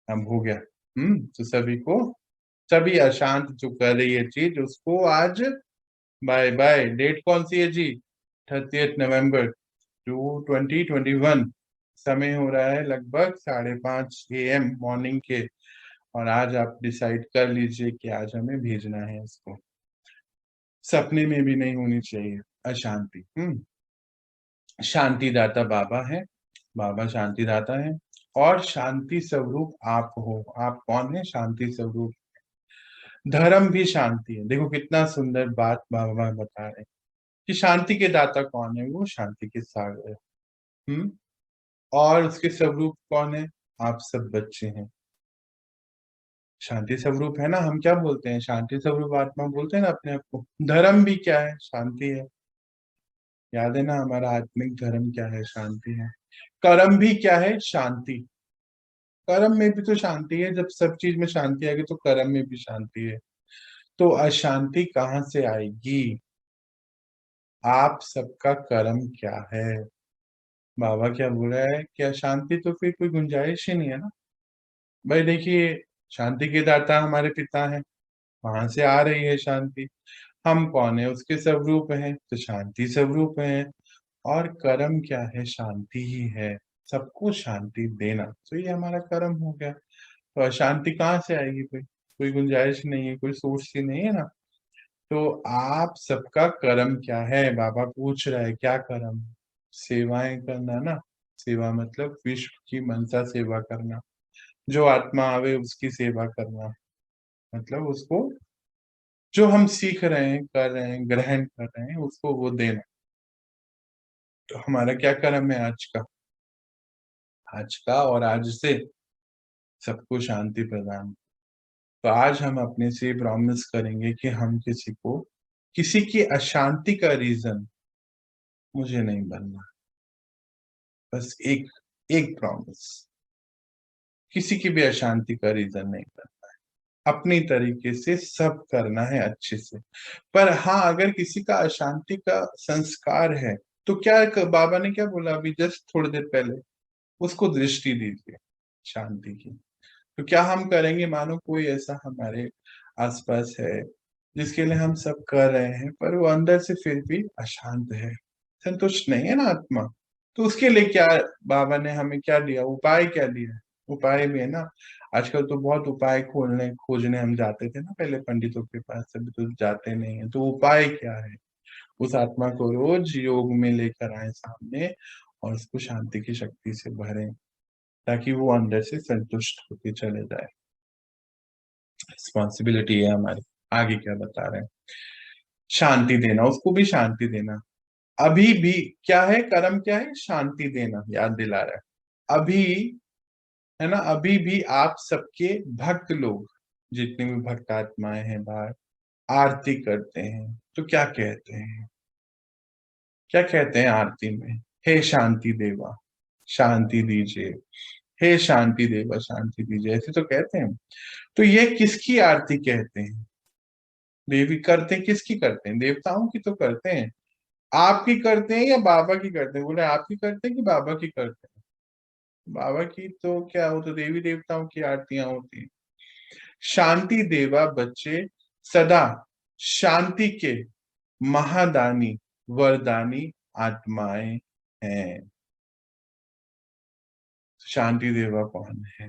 अब हो गया। तो सभी को, सभी अशांत जो कर रही है चीज उसको आज बाय बाय। डेट कौन सी है जी? 30 नवंबर 2021। समय हो रहा है लगभग 5:30 AM मॉर्निंग के। और आज आप डिसाइड कर लीजिए कि आज हमें भेजना है इसको। सपने में भी नहीं होनी चाहिए अशांति। शांति दाता बाबा है, बाबा शांति दाता है, और शांति स्वरूप आप हो। आप कौन है? शांति स्वरूप। धर्म भी शांति है। देखो कितना सुंदर बात बाबा बता रहे हैं कि शांति के दाता कौन है? वो शांति के सागर है। हम्म और उसके स्वरूप कौन है? आप सब बच्चे हैं। शांति स्वरूप है ना, हम क्या बोलते हैं? शांति स्वरूप आत्मा बोलते हैं ना अपने आप को। धर्म भी क्या है? शांति है। याद है ना हमारा आत्मिक धर्म क्या है? शांति है। कर्म भी क्या है? शांति। कर्म में भी तो शांति है। जब सब चीज में शांति आएगी तो कर्म में भी शांति है। तो अशांति कहाँ से आएगी? आप सबका कर्म क्या है? बाबा क्या बोल रहा है कि अशांति तो फिर कोई गुंजाइश ही नहीं है ना। भाई देखिए, शांति के दाता हमारे पिता है, वहां से आ रही है शांति। हम कौन है? उसके स्वरूप हैं, तो शांति स्वरूप है। और कर्म क्या है? शांति ही है। सबको शांति देना, तो ये हमारा कर्म हो गया। तो अशांति कहाँ से आएगी? कोई गुंजाइश नहीं है, कोई सोर्स ही नहीं है ना। तो आप सबका कर्म क्या है? बाबा पूछ रहा है क्या कर्म? सेवाएं करना ना। सेवा मतलब विश्व की मनसा सेवा करना। जो आत्मा आवे उसकी सेवा करना, मतलब उसको जो हम सीख रहे हैं, कर रहे हैं, ग्रहण कर रहे हैं, उसको वो देना। तो हमारा क्या कर्म है आज का? आज का और आज से सबको शांति प्रदान। तो आज हम अपने से प्रॉमिस करेंगे कि हम किसी को, किसी की अशांति का रीजन मुझे नहीं बनना। बस एक एक प्रॉमिस, किसी की भी अशांति का रीजन नहीं बनना है। अपनी तरीके से सब करना है अच्छे से। पर हाँ, अगर किसी का अशांति का संस्कार है तो क्या, बाबा ने क्या बोला अभी जस्ट थोड़ी देर पहले? उसको दृष्टि दीजिए शांति की। तो क्या हम करेंगे? मानो कोई ऐसा हमारे आसपास है जिसके लिए हम सब कर रहे हैं, पर वो अंदर से फिर भी अशांत है, संतुष्ट नहीं है ना आत्मा। तो उसके लिए क्या बाबा ने हमें क्या दिया, उपाय क्या दिया है? उपाय भी है ना। आजकल तो बहुत उपाय खोजने हम जाते थे ना पहले पंडितों के पास, अभी तो जाते नहीं है। तो उपाय क्या है? उस आत्मा को रोज योग में लेकर आए सामने और उसको शांति की शक्ति से भरें, ताकि वो अंदर से संतुष्ट होते चले जाए। रिस्पॉन्सिबिलिटी है हमारी। आगे क्या बता रहे हैं? शांति देना, उसको भी शांति देना। अभी भी क्या है, कर्म क्या है? शांति देना, याद दिला रहा है। अभी है ना, अभी भी आप सबके भक्त लोग, जितने भी भक्त आत्माएं हैं बाहर, आरती करते हैं तो क्या कहते हैं? क्या कहते हैं आरती में? हे शांति देवा शांति दीजिए, हे शांति देवा शांति दीजिए, ऐसे तो कहते हैं। तो ये किसकी आरती कहते हैं? देवी करते हैं, किसकी करते हैं? देवताओं की तो करते हैं। आपकी करते हैं या बाबा की करते हैं? बोले आपकी करते हैं कि बाबा की करते हैं? बाबा की तो क्या, वो तो देवी देवताओं की आरतियां होती हैं। शांति देवा बच्चे सदा शांति के महादानी वरदानी आत्माएं हैं। शांति देवा कौन है?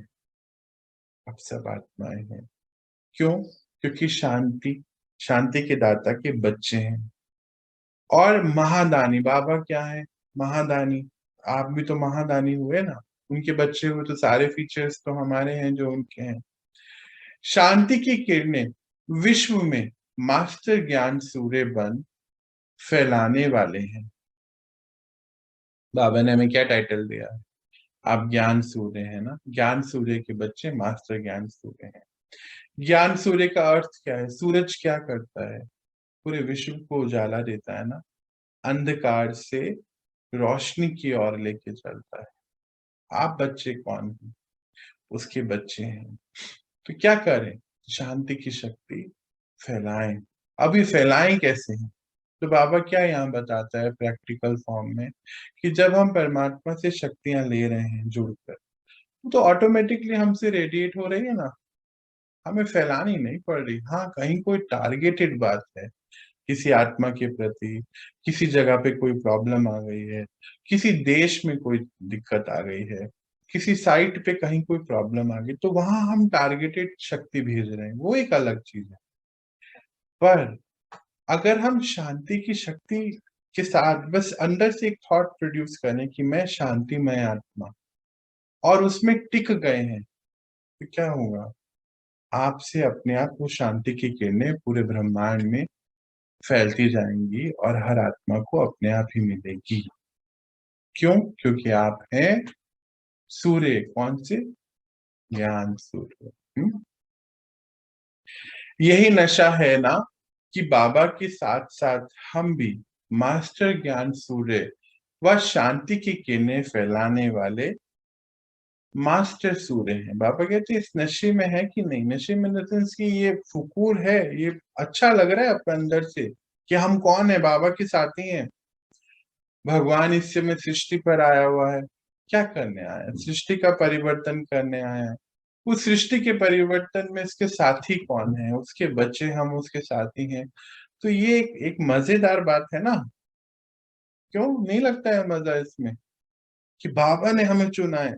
अब सब आत्माएं हैं। क्यों? क्योंकि शांति, शांति के दाता के बच्चे हैं। और महादानी, बाबा क्या है? महादानी। आप भी तो महादानी हुए ना, उनके बच्चे हुए, तो सारे फीचर्स तो हमारे हैं जो उनके हैं। शांति की किरणें विश्व में मास्टर ज्ञान सूर्य बन फैलाने वाले हैं। बाबा ने हमें क्या टाइटल दिया है? आप ज्ञान सूर्य है ना, ज्ञान सूर्य के बच्चे मास्टर ज्ञान सूर्य हैं। ज्ञान सूर्य का अर्थ क्या है? सूरज क्या करता है? पूरे विश्व को उजाला देता है ना, अंधकार से रोशनी की ओर लेके चलता है। आप बच्चे कौन हैं? उसके बच्चे हैं। तो क्या करें? शांति की शक्ति फैलाएं। अभी फैलाएं कैसे हैं? तो बाबा क्या यहाँ बताता है प्रैक्टिकल फॉर्म में, कि जब हम परमात्मा से शक्तियां ले रहे हैं जुड़कर, तो ऑटोमेटिकली हमसे रेडिएट हो रही है ना, हमें फैलानी नहीं पड़ रही। हाँ, कहीं कोई टारगेटेड बात है, किसी आत्मा के प्रति, किसी जगह पे कोई प्रॉब्लम आ गई है, किसी देश में कोई दिक्कत आ गई है, किसी साइट पे कहीं कोई प्रॉब्लम आ गई, तो वहां हम टारगेटेड शक्ति भेज रहे हैं, वो एक अलग चीज है। पर अगर हम शांति की शक्ति के साथ बस अंदर से एक थॉट प्रोड्यूस करें कि मैं शांतिमय आत्मा, और उसमें टिक गए हैं, तो क्या होगा? आपसे अपने आप वो शांति की किरणें पूरे ब्रह्मांड में फैलती जाएंगी और हर आत्मा को अपने आप ही मिलेगी। क्यों? क्योंकि आप हैं सूर्य। कौन से? ज्ञान सूर्य। यही नशा है ना, कि बाबा के साथ साथ हम भी मास्टर ज्ञान सूर्य व शांति की किरणें फैलाने वाले मास्टर सूर्य हैं। बाबा कहते हैं इस नशे में है कि नहीं, नशे में इन सेंस की ये फुकूर है, ये अच्छा लग रहा है अपने अंदर से कि हम कौन है, बाबा के साथी हैं। भगवान इस समय सृष्टि पर आया हुआ है, क्या करने आया है? सृष्टि का परिवर्तन करने आया है। उस सृष्टि के परिवर्तन में इसके साथी कौन है? उसके बच्चे, हम उसके साथी हैं। तो ये एक मजेदार बात है ना। क्यों नहीं लगता है मजा इसमें, कि बाबा ने हमें चुना है,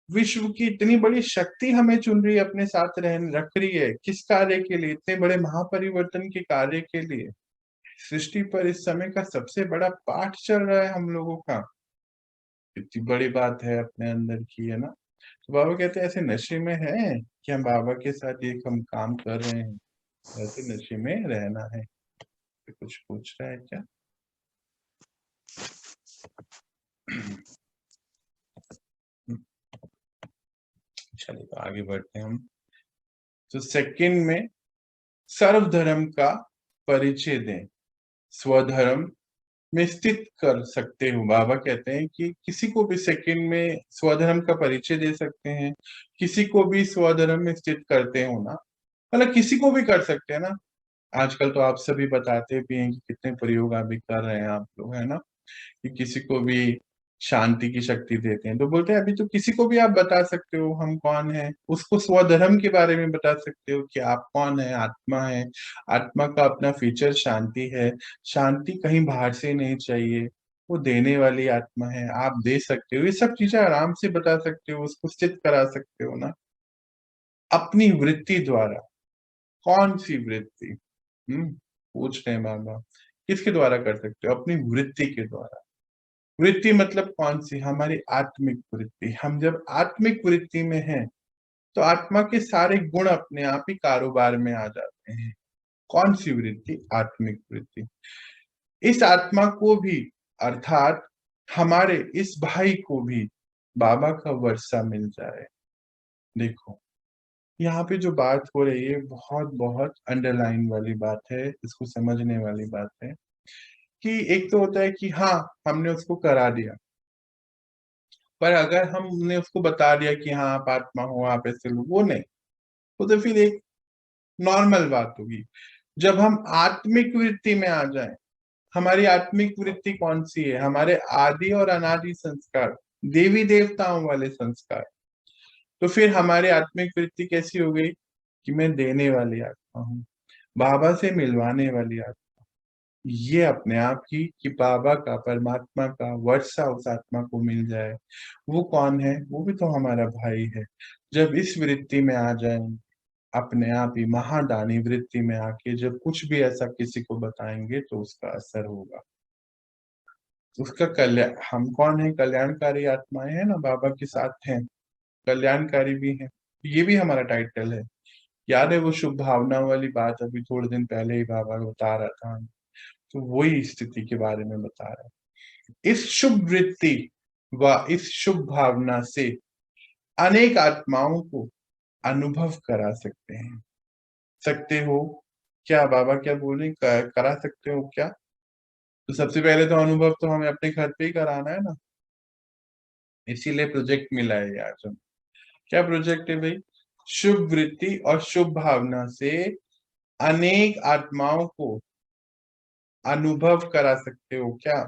विश्व की इतनी बड़ी शक्ति हमें चुन रही है, अपने साथ रख रही है, किस कार्य के लिए? इतने बड़े महापरिवर्तन के कार्य के लिए। सृष्टि पर इस समय का सबसे बड़ा पाठ चल रहा है हम लोगों का। इतनी बड़ी बात है अपने अंदर की, है ना। तो बाबा कहते हैं ऐसे नशे में है कि हम बाबा के साथ एक हम काम कर रहे हैं, ऐसे नशे में रहना है। तो कुछ पूछ रहा है क्या? चलिए तो आगे बढ़ते हैं हम। तो सेकंड में सर्वधर्म का परिचय दें, स्वधर्म में स्थित कर सकते हो। बाबा कहते हैं कि किसी को भी सेकंड में स्वधर्म का परिचय दे सकते हैं, किसी को भी स्वधर्म में स्थित करते हो ना, मतलब किसी को भी कर सकते हैं ना। आजकल तो आप सभी बताते भी हैं कि कितने प्रयोग अभी कर रहे हैं आप लोग, है ना, कि किसी को भी शांति की शक्ति देते हैं। तो बोलते हैं अभी तो किसी को भी आप बता सकते हो हम कौन है, उसको स्वधर्म के बारे में बता सकते हो कि आप कौन है, आत्मा है, आत्मा का अपना फीचर शांति है, शांति कहीं बाहर से नहीं चाहिए, वो देने वाली आत्मा है, आप दे सकते हो, ये सब चीजें आराम से बता सकते हो, उसको सिद्ध करा सकते हो ना अपनी वृत्ति द्वारा। कौन सी वृत्ति? पूछ रहे हैं बाबा, किसके द्वारा कर सकते हो? अपनी वृत्ति के द्वारा। वृत्ति मतलब कौन सी? हमारी आत्मिक वृत्ति। हम जब आत्मिक वृत्ति में हैं तो आत्मा के सारे गुण अपने आप ही कारोबार में आ जाते हैं। कौन सी वृत्ति? आत्मिक वृत्ति। इस आत्मा को भी, अर्थात हमारे इस भाई को भी बाबा का वर्षा मिल जाए। देखो यहाँ पे जो बात हो रही है बहुत बहुत अंडरलाइन वाली बात है, इसको समझने वाली बात है कि एक तो होता है कि हाँ हमने उसको करा दिया, पर अगर हमने उसको बता दिया कि हाँ आप आत्मा हो, आप ऐसे लोग, वो नहीं, वो तो फिर एक नॉर्मल बात होगी। जब हम आत्मिक वृत्ति में आ जाएं, हमारी आत्मिक वृत्ति कौन सी है? हमारे आदि और अनादि संस्कार, देवी देवताओं वाले संस्कार। तो फिर हमारी आत्मिक वृत्ति कैसी हो गई कि मैं देने वाली आत्मा हूँ, बाबा से मिलवाने वाली आत्मा। ये अपने आप ही कि बाबा का, परमात्मा का वर्षा उस आत्मा को मिल जाए। वो कौन है? वो भी तो हमारा भाई है। जब इस वृत्ति में आ जाए, अपने आप ही महादानी वृत्ति में आके जब कुछ भी ऐसा किसी को बताएंगे तो उसका असर होगा, उसका कल्याण। हम कौन है? कल्याणकारी आत्माएं हैं ना, बाबा के साथ हैं, कल्याणकारी भी हैं। ये भी हमारा टाइटल है। याद है वो शुभ भावना वाली बात? अभी थोड़े दिन पहले ही बाबा बता रहा था, तो वही स्थिति के बारे में बता रहा है। इस शुभ वृत्ति व इस शुभ भावना से अनेक आत्माओं को अनुभव करा सकते हैं। सकते हो क्या? बाबा क्या बोल रहे करा सकते हो क्या? तो सबसे पहले तो अनुभव तो हमें अपने घर पे ही कराना है ना, इसीलिए प्रोजेक्ट मिला है आज हम। क्या प्रोजेक्ट है भाई? शुभ वृत्ति और शुभ भावना से अनेक आत्माओं को अनुभव करा सकते हो क्या?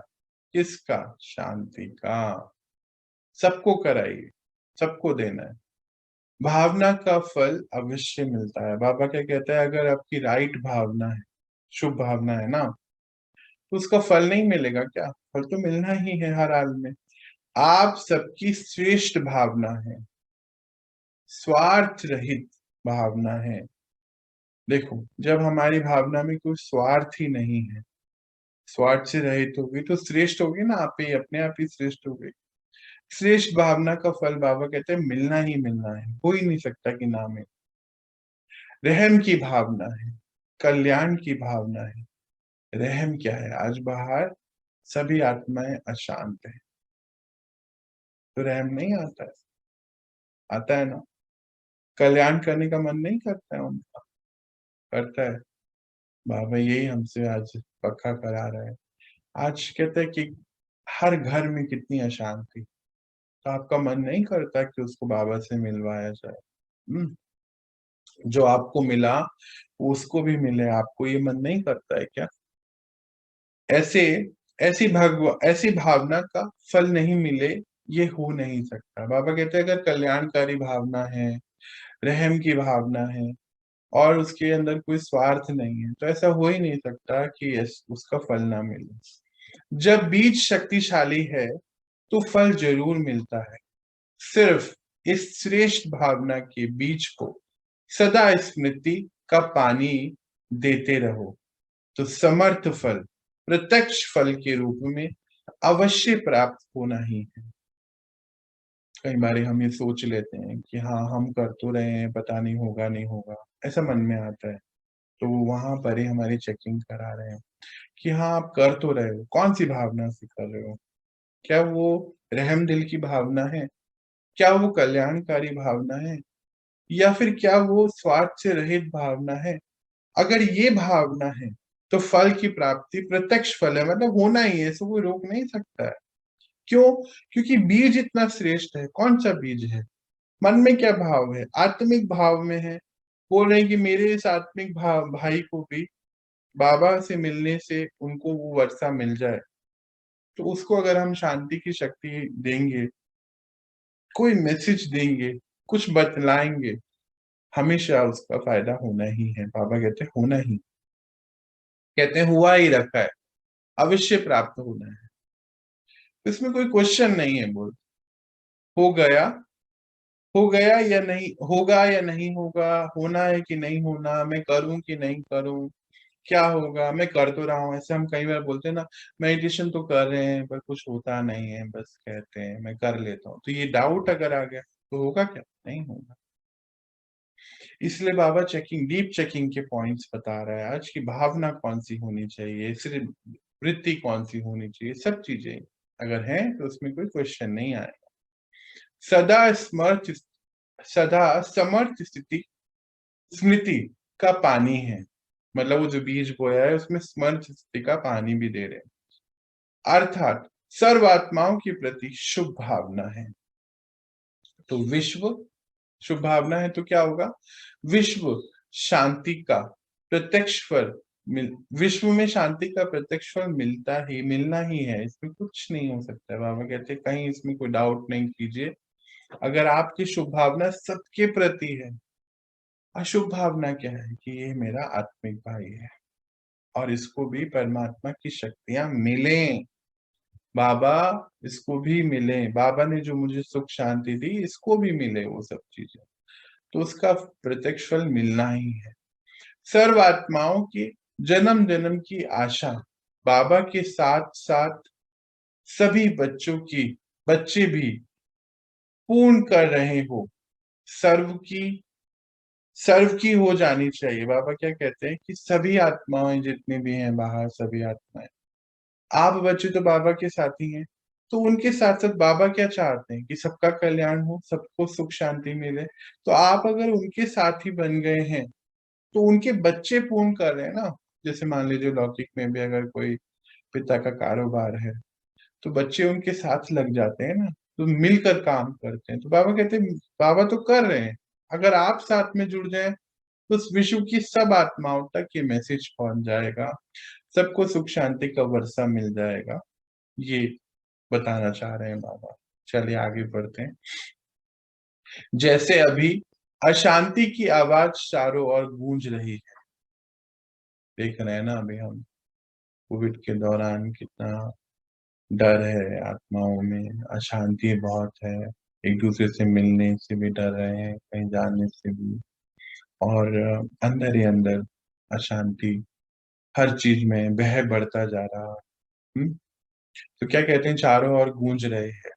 किसका? शांति का। सबको कराइए, सबको देना है। भावना का फल अवश्य मिलता है। बाबा क्या कहता है? अगर आपकी राइट भावना है, शुभ भावना है ना, तो उसका फल नहीं मिलेगा क्या? फल तो मिलना ही है हर हाल में। आप सबकी श्रेष्ठ भावना है, स्वार्थ रहित भावना है। देखो जब हमारी भावना में कोई स्वार्थ ही नहीं है, स्वार्थ से रहित होगी तो श्रेष्ठ होगी ना, आप ही अपने आप ही श्रेष्ठ हो गई। श्रेष्ठ भावना का फल बाबा कहते हैं मिलना ही मिलना है, हो ही नहीं सकता कि ना मिले। रहम की भावना है, कल्याण की भावना है। रहम क्या है? आज बाहर सभी आत्माएं अशांत है, तो रहम नहीं आता है? आता है ना? कल्याण करने का मन नहीं करता है उनका? करता है। बाबा यही हमसे आज पक्का करा रहा है। आज कहते हैं कि हर घर में कितनी अशांति, तो आपका मन नहीं करता कि उसको बाबा से मिलवाया जाए? जो आपको मिला वो उसको भी मिले, आपको ये मन नहीं करता है क्या? ऐसे ऐसी भावना का फल नहीं मिले, ये हो नहीं सकता। बाबा कहते हैं अगर कल्याणकारी भावना है, रहम की भावना है और उसके अंदर कोई स्वार्थ नहीं है, तो ऐसा हो ही नहीं सकता कि उसका फल ना मिले। जब बीज शक्तिशाली है तो फल जरूर मिलता है। सिर्फ इस श्रेष्ठ भावना के बीज को सदा स्मृति का पानी देते रहो, तो समर्थ फल प्रत्यक्ष फल के रूप में अवश्य प्राप्त होना ही है। कई बार हम ये सोच लेते हैं कि हाँ हम कर तो रहे हैं, पता नहीं होगा नहीं होगा, ऐसा मन में आता है। तो वहां पर ही हमारी चेकिंग करा रहे हैं कि हाँ आप कर तो रहे हो, कौन सी भावना से कर रहे हो? क्या वो रहम दिल की भावना है? क्या वो कल्याणकारी भावना है? या फिर क्या वो स्वार्थ से रहित भावना है? अगर ये भावना है तो फल की प्राप्ति प्रत्यक्ष फल है, मतलब होना ही है, इसको कोई रोक नहीं सकता है। क्यों? क्योंकि बीज इतना श्रेष्ठ है। कौन सा बीज है? मन में क्या भाव है? आत्मिक भाव में है। बोल रहे हैं कि मेरे इस आत्मिक भाई को भी बाबा से मिलने से उनको वो वर्षा मिल जाए। तो उसको अगर हम शांति की शक्ति देंगे, कोई मैसेज देंगे, कुछ बतलाएंगे, हमेशा उसका फायदा होना ही है। बाबा कहते हैं होना ही, कहते हैं हुआ ही रखा है, अवश्य प्राप्त होना है, इसमें कोई क्वेश्चन नहीं है। बोल हो गया, हो गया या नहीं होगा, या नहीं होगा, होना है कि नहीं होना, मैं करूं कि नहीं करूं, क्या होगा, मैं कर तो रहा हूं। ऐसे हम कई बार बोलते हैं ना, मेडिटेशन तो कर रहे हैं पर कुछ होता नहीं है, बस कहते हैं मैं कर लेता हूँ। तो ये डाउट अगर आ गया तो होगा क्या? नहीं होगा। इसलिए बाबा चेकिंग, डीप चेकिंग के पॉइंट्स बता रहा है आज की भावना कौन सी होनी चाहिए, सिर्फ वृत्ति कौन सी होनी चाहिए, सब चीजें अगर हैं तो उसमें कोई क्वेश्चन नहीं आएगा। सदा स्मर्थ, सदा समर्थ स्थिति स्मृति का पानी है, मतलब वो जो बीज बोया है उसमें स्मर्थ स्थिति का पानी भी दे रहे हैं, अर्थात सर्वात्माओं के प्रति शुभ भावना है। तो विश्व शुभ भावना है तो क्या होगा? विश्व शांति का प्रत्यक्ष फल विश्व में शांति का प्रत्यक्ष फल मिलना ही है, इसमें कुछ नहीं हो सकता है। बाबा कहते हैं कहीं इसमें कोई डाउट नहीं कीजिए। अगर आपकी शुभ भावना सबके प्रति है, अशुभ भावना क्या है कि ये मेरा आत्मिक भाई है और इसको भी परमात्मा की शक्तियां मिले, बाबा इसको भी मिले, बाबा ने जो मुझे सुख शांति दी इसको भी मिले वो सब चीजें, तो उसका प्रत्यक्ष फल मिलना ही है। सर्व आत्माओं की जन्म जन्म की आशा बाबा के साथ साथ सभी बच्चे भी पूर्ण कर रहे हो, सर्व की हो जानी चाहिए। बाबा क्या कहते हैं कि सभी आत्माएं जितनी भी हैं बाहर, सभी आत्माएं, आप बच्चे तो बाबा के साथी हैं, तो उनके साथ साथ बाबा क्या चाहते हैं कि सबका कल्याण हो, सबको सुख शांति मिले। तो आप अगर उनके साथी बन गए हैं तो उनके बच्चे पूर्ण कर रहे हैं ना। जैसे मान लीजिए लौकिक में भी अगर कोई पिता का कारोबार है तो बच्चे उनके साथ लग जाते हैं ना, तो मिलकर काम करते हैं। तो बाबा कहते हैं बाबा तो कर रहे हैं, अगर आप साथ में जुड़ जाए तो उस विश्व की सब आत्माओं तक ये मैसेज पहुंच जाएगा, सबको सुख शांति का वर्षा मिल जाएगा। ये बताना चाह रहे हैं बाबा। चलिए आगे बढ़ते हैं। जैसे अभी अशांति की आवाज चारों ओर गूंज रही है, देख रहे हैं ना अभी हम कोविड के दौरान कितना डर है आत्माओं में, अशांति बहुत है, एक दूसरे से मिलने से भी डर रहे हैं, कहीं जाने से भी, और अंदर ही अंदर अशांति हर चीज में भय बढ़ता जा रहा है। तो क्या कहते हैं, चारों ओर गूंज रहे हैं,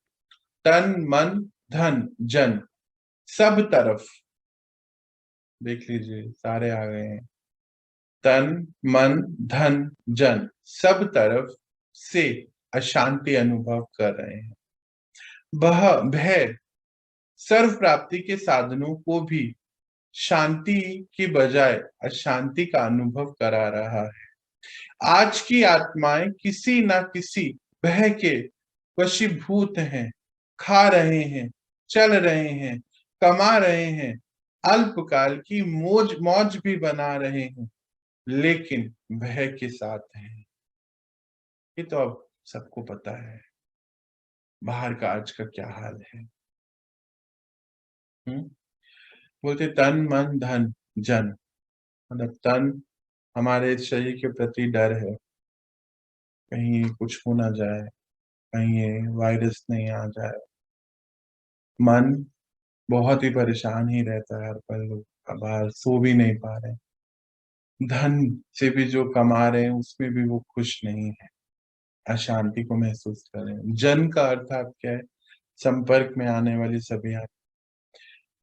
तन मन धन जन सब तरफ, देख लीजिए सारे आ गए हैं, तन मन धन जन सब तरफ से अशांति अनुभव कर रहे हैं। भय सर्व प्राप्ति के साधनों को भी शांति की बजाय अशांति का अनुभव करा रहा है। आज की आत्माएं किसी ना किसी भय के वशीभूत हैं, खा रहे हैं, चल रहे हैं, कमा रहे हैं, अल्पकाल की मौज मौज भी बना रहे हैं, लेकिन भय के साथ हैं। ये तो अब सबको पता है बाहर का आज का क्या हाल है। बोलते तन मन धन जन, मतलब तन हमारे शरीर के प्रति डर है, कहीं कुछ हो ना जाए, कहीं ये वायरस नहीं आ जाए। मन बहुत ही परेशान ही रहता है हर पल, बाहर सो भी नहीं पा रहे। धन से भी जो कमा रहे हैं उसमें भी वो खुश नहीं है, अशांति को महसूस कर रहे हैं। जन का अर्थात क्या है? संपर्क में आने वाली सभी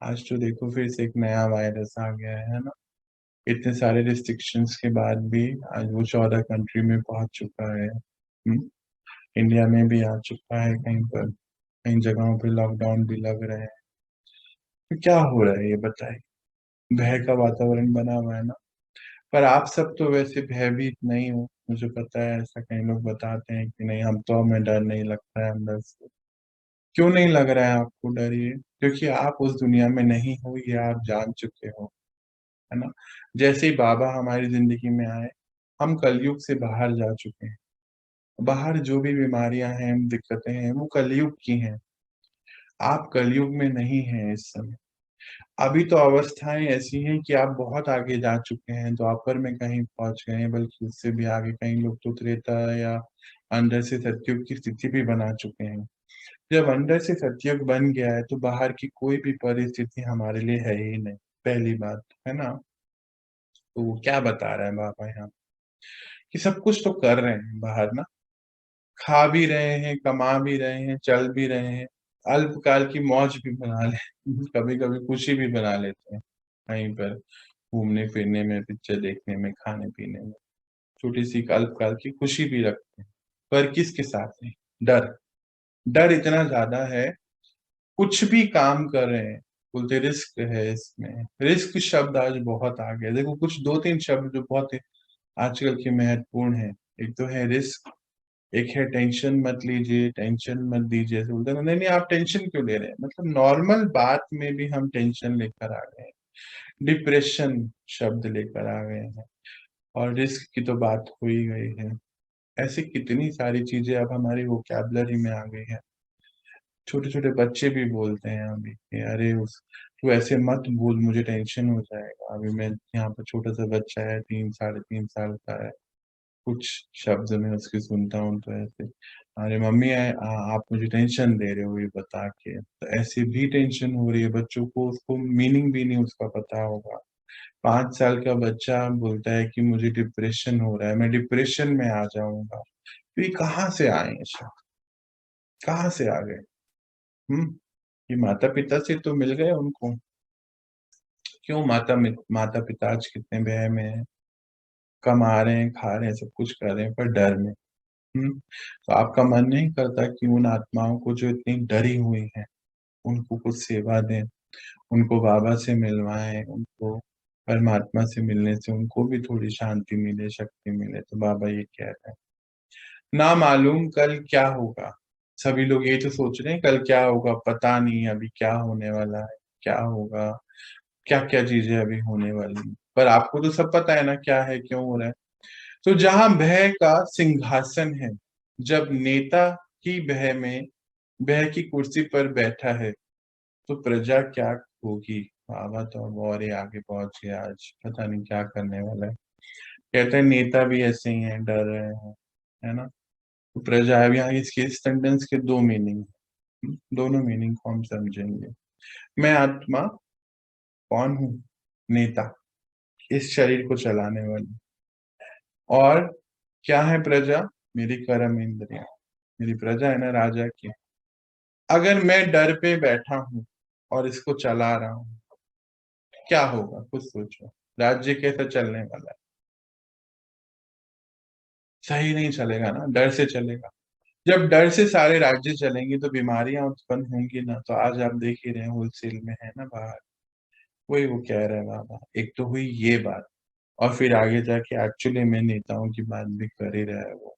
आज तो देखो फिर से एक नया वायरस आ गया है ना, इतने सारे रिस्ट्रिक्शंस के बाद भी आज वो 14 कंट्री में पहुंच चुका है। इंडिया में भी आ चुका है, कहीं पर कई जगहों पे लॉकडाउन भी लग रहे हैं। तो क्या हो रहा है ये बताइए? भय का वातावरण बना हुआ है ना। पर आप सब तो वैसे भयभीत नहीं हो, मुझे पता है, ऐसा कई लोग बताते हैं कि नहीं हम तो, हमें डर नहीं लगता है अंदर से। क्यों नहीं लग रहा है आपको डर? ये क्योंकि आप उस दुनिया में नहीं हो, ये आप जान चुके हो, है ना। जैसे ही बाबा हमारी जिंदगी में आए, हम कलयुग से बाहर जा चुके हैं, बाहर जो भी बीमारियां हैं, दिक्कतें हैं, वो कलयुग की हैं। आप कलयुग में नहीं हैं इस समय। अभी तो अवस्थाएं ऐसी हैं कि आप बहुत आगे जा चुके हैं, द्वापर में कहीं पहुंच गए हैं, बल्कि उससे भी आगे कई लोग तो त्रेता या अंदर से सतयुग की स्थिति भी बना चुके हैं। जब अंदर से सतयुग बन गया है तो बाहर की कोई भी परिस्थिति हमारे लिए है ही नहीं, पहली बात, है ना। तो वो क्या बता रहा है बाबा यहाँ, कि सब कुछ तो कर रहे हैं बाहर ना, खा भी रहे हैं, कमा भी रहे हैं, चल भी रहे हैं, अल्पकाल की मौज भी बना ले कभी कभी खुशी भी बना लेते हैं कहीं पर घूमने फिरने में, पिक्चर देखने में, खाने पीने में, छोटी सी अल्पकाल की खुशी भी रखते हैं। पर किसके साथ नहीं, डर, डर इतना ज्यादा है, कुछ भी काम कर रहे हैं बोलते रिस्क है इसमें। रिस्क शब्द आज बहुत आ गया, देखो कुछ दो तीन शब्द जो बहुत आजकल के महत्वपूर्ण है। एक तो है रिस्क, एक है टेंशन मत लीजिए, टेंशन मत दीजिए, ऐसे बोलते हैं ना, नहीं नहीं आप टेंशन क्यों ले रहे हैं, मतलब नॉर्मल बात में भी हम टेंशन लेकर आ गए हैं, डिप्रेशन शब्द लेकर आ गए हैं, और रिस्क की तो बात हो ही गई है। ऐसी कितनी सारी चीजें अब हमारी वोकैबलरी में आ गई है। छोटे छोटे बच्चे भी बोलते हैं अभी कि अरे उस तू ऐसे मत बोल, मुझे टेंशन हो जाएगा। अभी मैं यहाँ पर छोटा सा बच्चा है, 3 साढ़े 3 साल का है, कुछ शब्द में उसकी सुनता हूँ तो ऐसे, अरे मम्मी आप मुझे टेंशन दे रहे हो ये बता के, तो ऐसे भी टेंशन हो रही है बच्चों को, उसको मीनिंग भी नहीं उसका पता होगा। 5 साल का बच्चा बोलता है कि मुझे डिप्रेशन हो रहा है, मैं डिप्रेशन में आ जाऊंगा। तो ये कहाँ से आए ये शब्द, कहाँ से आ गए? हम्म, ये माता पिता से तो मिल गए उनको। क्यों माता पिता आज कितने भय में है, कमा रहे हैं, खा रहे हैं, सब कुछ कर रहे हैं, पर डर में। तो आपका मन नहीं करता कि उन आत्माओं को जो इतनी डरी हुई है उनको कुछ सेवा दें, उनको बाबा से मिलवाएं, उनको परमात्मा से मिलने से उनको भी थोड़ी शांति मिले, शक्ति मिले। तो बाबा ये कह रहे हैं, ना मालूम कल क्या होगा। सभी लोग यही तो सोच रहे हैं कल क्या होगा, पता नहीं अभी क्या होने वाला है, क्या होगा, क्या क्या चीजें अभी होने वाली हैं। पर आपको तो सब पता है ना क्या है, क्यों हो रहा है। तो जहां भय का सिंहासन है, जब नेता ही भय में, भय की कुर्सी पर बैठा है, तो प्रजा क्या होगी। बाबा तो अब और ही आगे पहुंच गया, आज पता नहीं क्या करने वाला है। कहते हैं नेता भी ऐसे ही हैं, डर रहे हैं, है ना। तो प्रजा, अब यहाँ इसके सेंटेंस के दो मीनिंग, दोनों मीनिंग को हम समझेंगे। मैं आत्मा कौन हूँ, नेता, इस शरीर को चलाने वाली। और क्या है प्रजा, मेरी कर्म इंद्रिया, मेरी प्रजा है ना राजा की। अगर मैं डर पे बैठा हूं और इसको चला रहा हूं, क्या होगा कुछ सोचो। राज्य कैसा चलने वाला है, सही नहीं चलेगा ना, डर से चलेगा। जब डर से सारे राज्य चलेंगे तो बीमारियां उत्पन्न होंगी ना। तो आज आप देख ही रहे हैं होलसेल में है ना बाहर, वही वो कह रहे हैं बाबा। एक तो हुई ये बात, और फिर आगे जाके एक्चुअली में नेताओं की बात भी कर ही रहा है वो,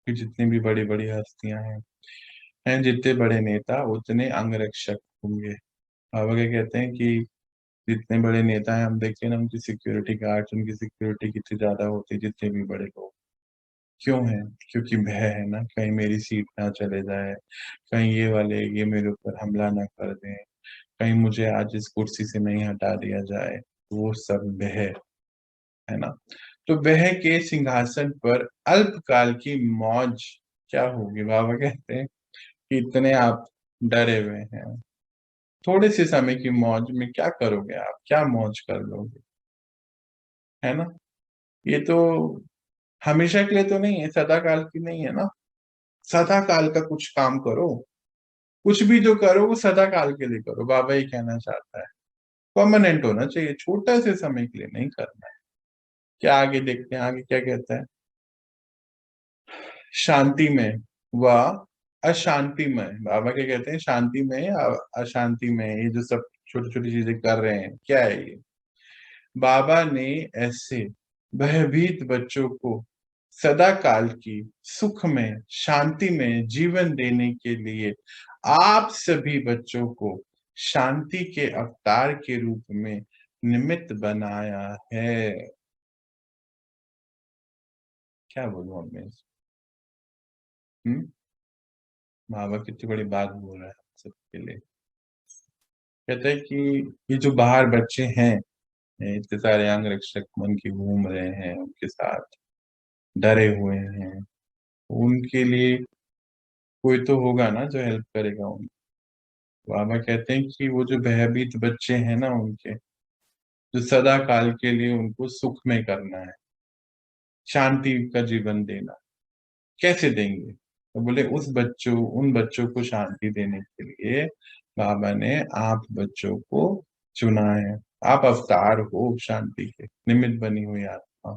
कि जितनी भी बड़ी बड़ी हस्तियां हैं जितने बड़े नेता उतने अंगरक्षक होंगे। बाबा क्या कहते हैं कि जितने बड़े नेता हैं हम देखते हैं ना, उनकी सिक्योरिटी गार्ड्स, उनकी सिक्योरिटी कितनी ज्यादा होती है जितने भी बड़े लोग। क्यों है, क्योंकि भय है ना, कहीं मेरी सीट ना चले जाए, कहीं ये वाले ये मेरे ऊपर हमला ना कर दें, कहीं मुझे आज इस कुर्सी से नहीं हटा दिया जाए। वो सब भय है ना। तो वह के सिंहासन पर अल्पकाल की मौज क्या होगी। बाबा कहते हैं कि इतने आप डरे हुए हैं, थोड़े से समय की मौज में क्या करोगे आप, क्या मौज कर लोगे, है ना। ये तो हमेशा के लिए तो नहीं है, सदा काल की नहीं है ना। सदा काल का कुछ काम करो, कुछ भी जो करो वो सदा काल के लिए करो, बाबा ये कहना चाहता है। परमानेंट होना चाहिए, छोटा से समय के लिए नहीं करना है। क्या आगे देखते हैं, आगे क्या कहता है। शांति में व अशांति में, बाबा क्या कहते हैं, शांति में या अशांति में, ये जो सब छोटी छोटी चीजें कर रहे हैं क्या है ये। बाबा ने ऐसे भयभीत बच्चों को सदा काल की सुख में, शांति में जीवन देने के लिए आप सभी बच्चों को शांति के अवतार के रूप में निमित्त बनाया है। क्या बोलूं अब मैं, बाबा कितनी बड़ी बात बोल रहा है सबके लिए। कहते हैं कि ये जो बाहर बच्चे हैं, इतने सारे अंगरक्षक मन की घूम रहे हैं, उनके साथ डरे हुए हैं, उनके लिए कोई तो होगा ना जो हेल्प करेगा उनको। बाबा कहते हैं कि वो जो भयभीत बच्चे हैं ना, उनके जो सदा काल के लिए उनको सुख में करना है, शांति का जीवन देना, कैसे देंगे? तो बोले उन बच्चों को शांति देने के लिए बाबा ने आप बच्चों को चुना है। आप अवतार हो शांति के, निमित्त बनी हुई आत्मा।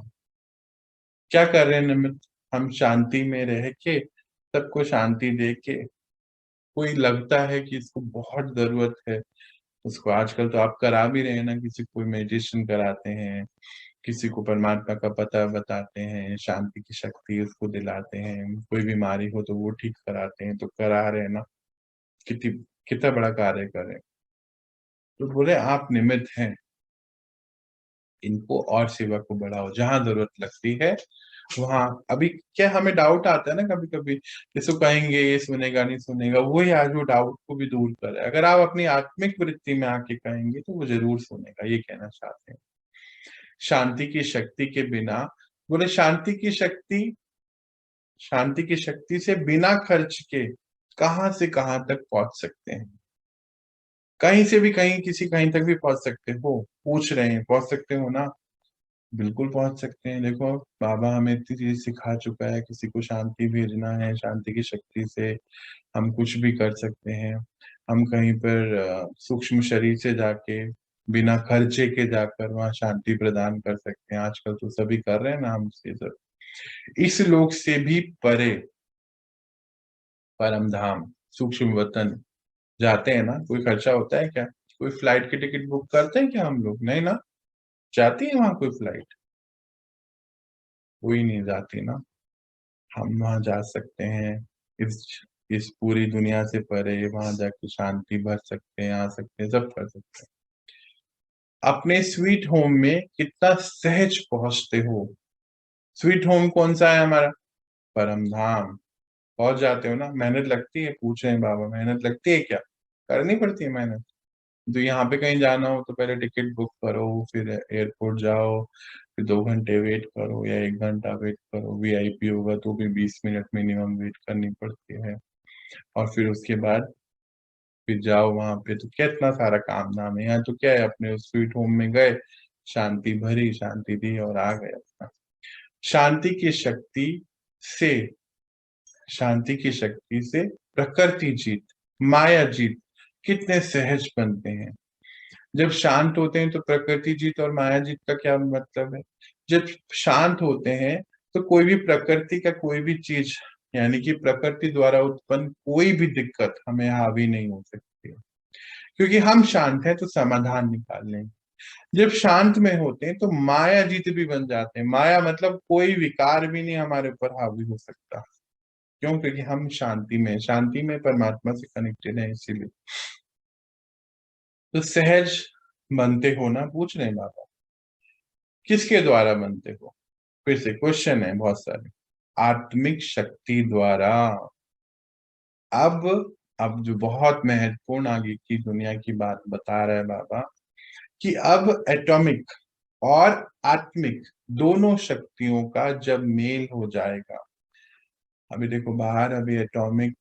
क्या कर रहे हैं निमित्त? हम शांति में रह के, सबको शांति दे के, कोई लगता है कि इसको बहुत जरूरत है उसको, आजकल तो आप करा भी रहे हैं ना, किसी को मेडिटेशन कराते हैं, किसी को परमात्मा का पता बताते हैं, शांति की शक्ति उसको दिलाते हैं, कोई बीमारी हो तो वो ठीक कराते हैं, तो करा रहे हैं ना, कितनी कितना बड़ा कार्य कर रहे हैं। तो बोले आप निमित्त हैं, इनको और सेवा को बढ़ाओ, जहां जरूरत लगती है वहां। अभी क्या हमें डाउट आता है ना कभी कभी, इसको कहेंगे ये सुनेगा नहीं सुनेगा, वही आज वो डाउट को भी दूर करे। अगर आप अपनी आत्मिक वृत्ति में आके कहेंगे तो वो जरूर सुनेगा, ये कहना चाहते हैं। शांति की शक्ति के बिना, बोले शांति की शक्ति से बिना खर्च के कहां से कहां तक पहुंच सकते हैं। कहीं से भी कहीं, किसी कहीं तक भी पहुंच सकते हो, पूछ रहे हैं पहुंच सकते हो ना? बिल्कुल पहुंच सकते हैं। देखो बाबा हमें इतनी चीज सिखा चुका है, किसी को शांति भेजना है, शांति की शक्ति से हम कुछ भी कर सकते हैं। हम कहीं पर सूक्ष्म शरीर से जाके बिना खर्चे के जाकर वहां शांति प्रदान कर सकते हैं। आजकल तो सभी कर रहे हैं ना, हम ये सब इस लोक से भी परे परम धाम सूक्ष्म वतन जाते हैं ना। कोई खर्चा होता है क्या? कोई फ्लाइट की टिकट बुक करते हैं क्या हम लोग? नहीं ना। जाती है वहां कोई फ्लाइट? कोई नहीं जाती ना। हम वहां जा सकते हैं, इस इस पूरी दुनिया से परे वहां जाके शांति भर सकते हैं, आ सकते हैं, सब कर सकते हैं। अपने स्वीट होम में कितना सहज पहुंचते हो। स्वीट होम कौन सा है हमारा? परम धाम। पहुंच जाते हो ना। मेहनत लगती है? पूछ रहे हैं बाबा, मेहनत लगती है क्या? करनी पड़ती है मेहनत। तो यहाँ पे कहीं जाना हो तो पहले टिकट बुक करो, फिर एयरपोर्ट जाओ, फिर 2 घंटे वेट करो या 1 घंटा वेट करो। वीआईपी होगा तो भी 20 मिनट मिनिमम वेट करनी पड़ती है। और फिर उसके बाद फिर जाओ वहां पे, तो कितना सारा काम धाम है। यहाँ तो क्या है, अपने उस स्वीट होम में गए, शांति भरी, शांति दी और आ गए अपना। शांति की शक्ति से शांति की शक्ति से प्रकृति जीत, माया जीत कितने सहज बनते हैं। जब शांत होते हैं तो प्रकृति जीत और माया जीत का क्या मतलब है? जब शांत होते हैं तो कोई भी प्रकृति का कोई भी चीज, यानी कि प्रकृति द्वारा उत्पन्न कोई भी दिक्कत हमें हावी नहीं हो सकती है, क्योंकि हम शांत हैं तो समाधान निकाल लेंगे। जब शांत में होते हैं तो माया जीत भी बन जाते हैं। माया मतलब कोई विकार भी नहीं हमारे ऊपर हावी हो सकता। क्यों? क्योंकि हम शांति में परमात्मा से कनेक्टेड है, इसीलिए। तो सहज बनते हो ना, पूछ रहे हैं बाबा, किसके द्वारा बनते हो? फिर से क्वेश्चन है बहुत सारे। आत्मिक शक्ति द्वारा। अब अब जो बहुत महत्वपूर्ण आगे की दुनिया की बात बता रहा है बाबा, कि अब एटॉमिक और आत्मिक दोनों शक्तियों का जब मेल हो जाएगा। अभी देखो बाहर अभी एटॉमिक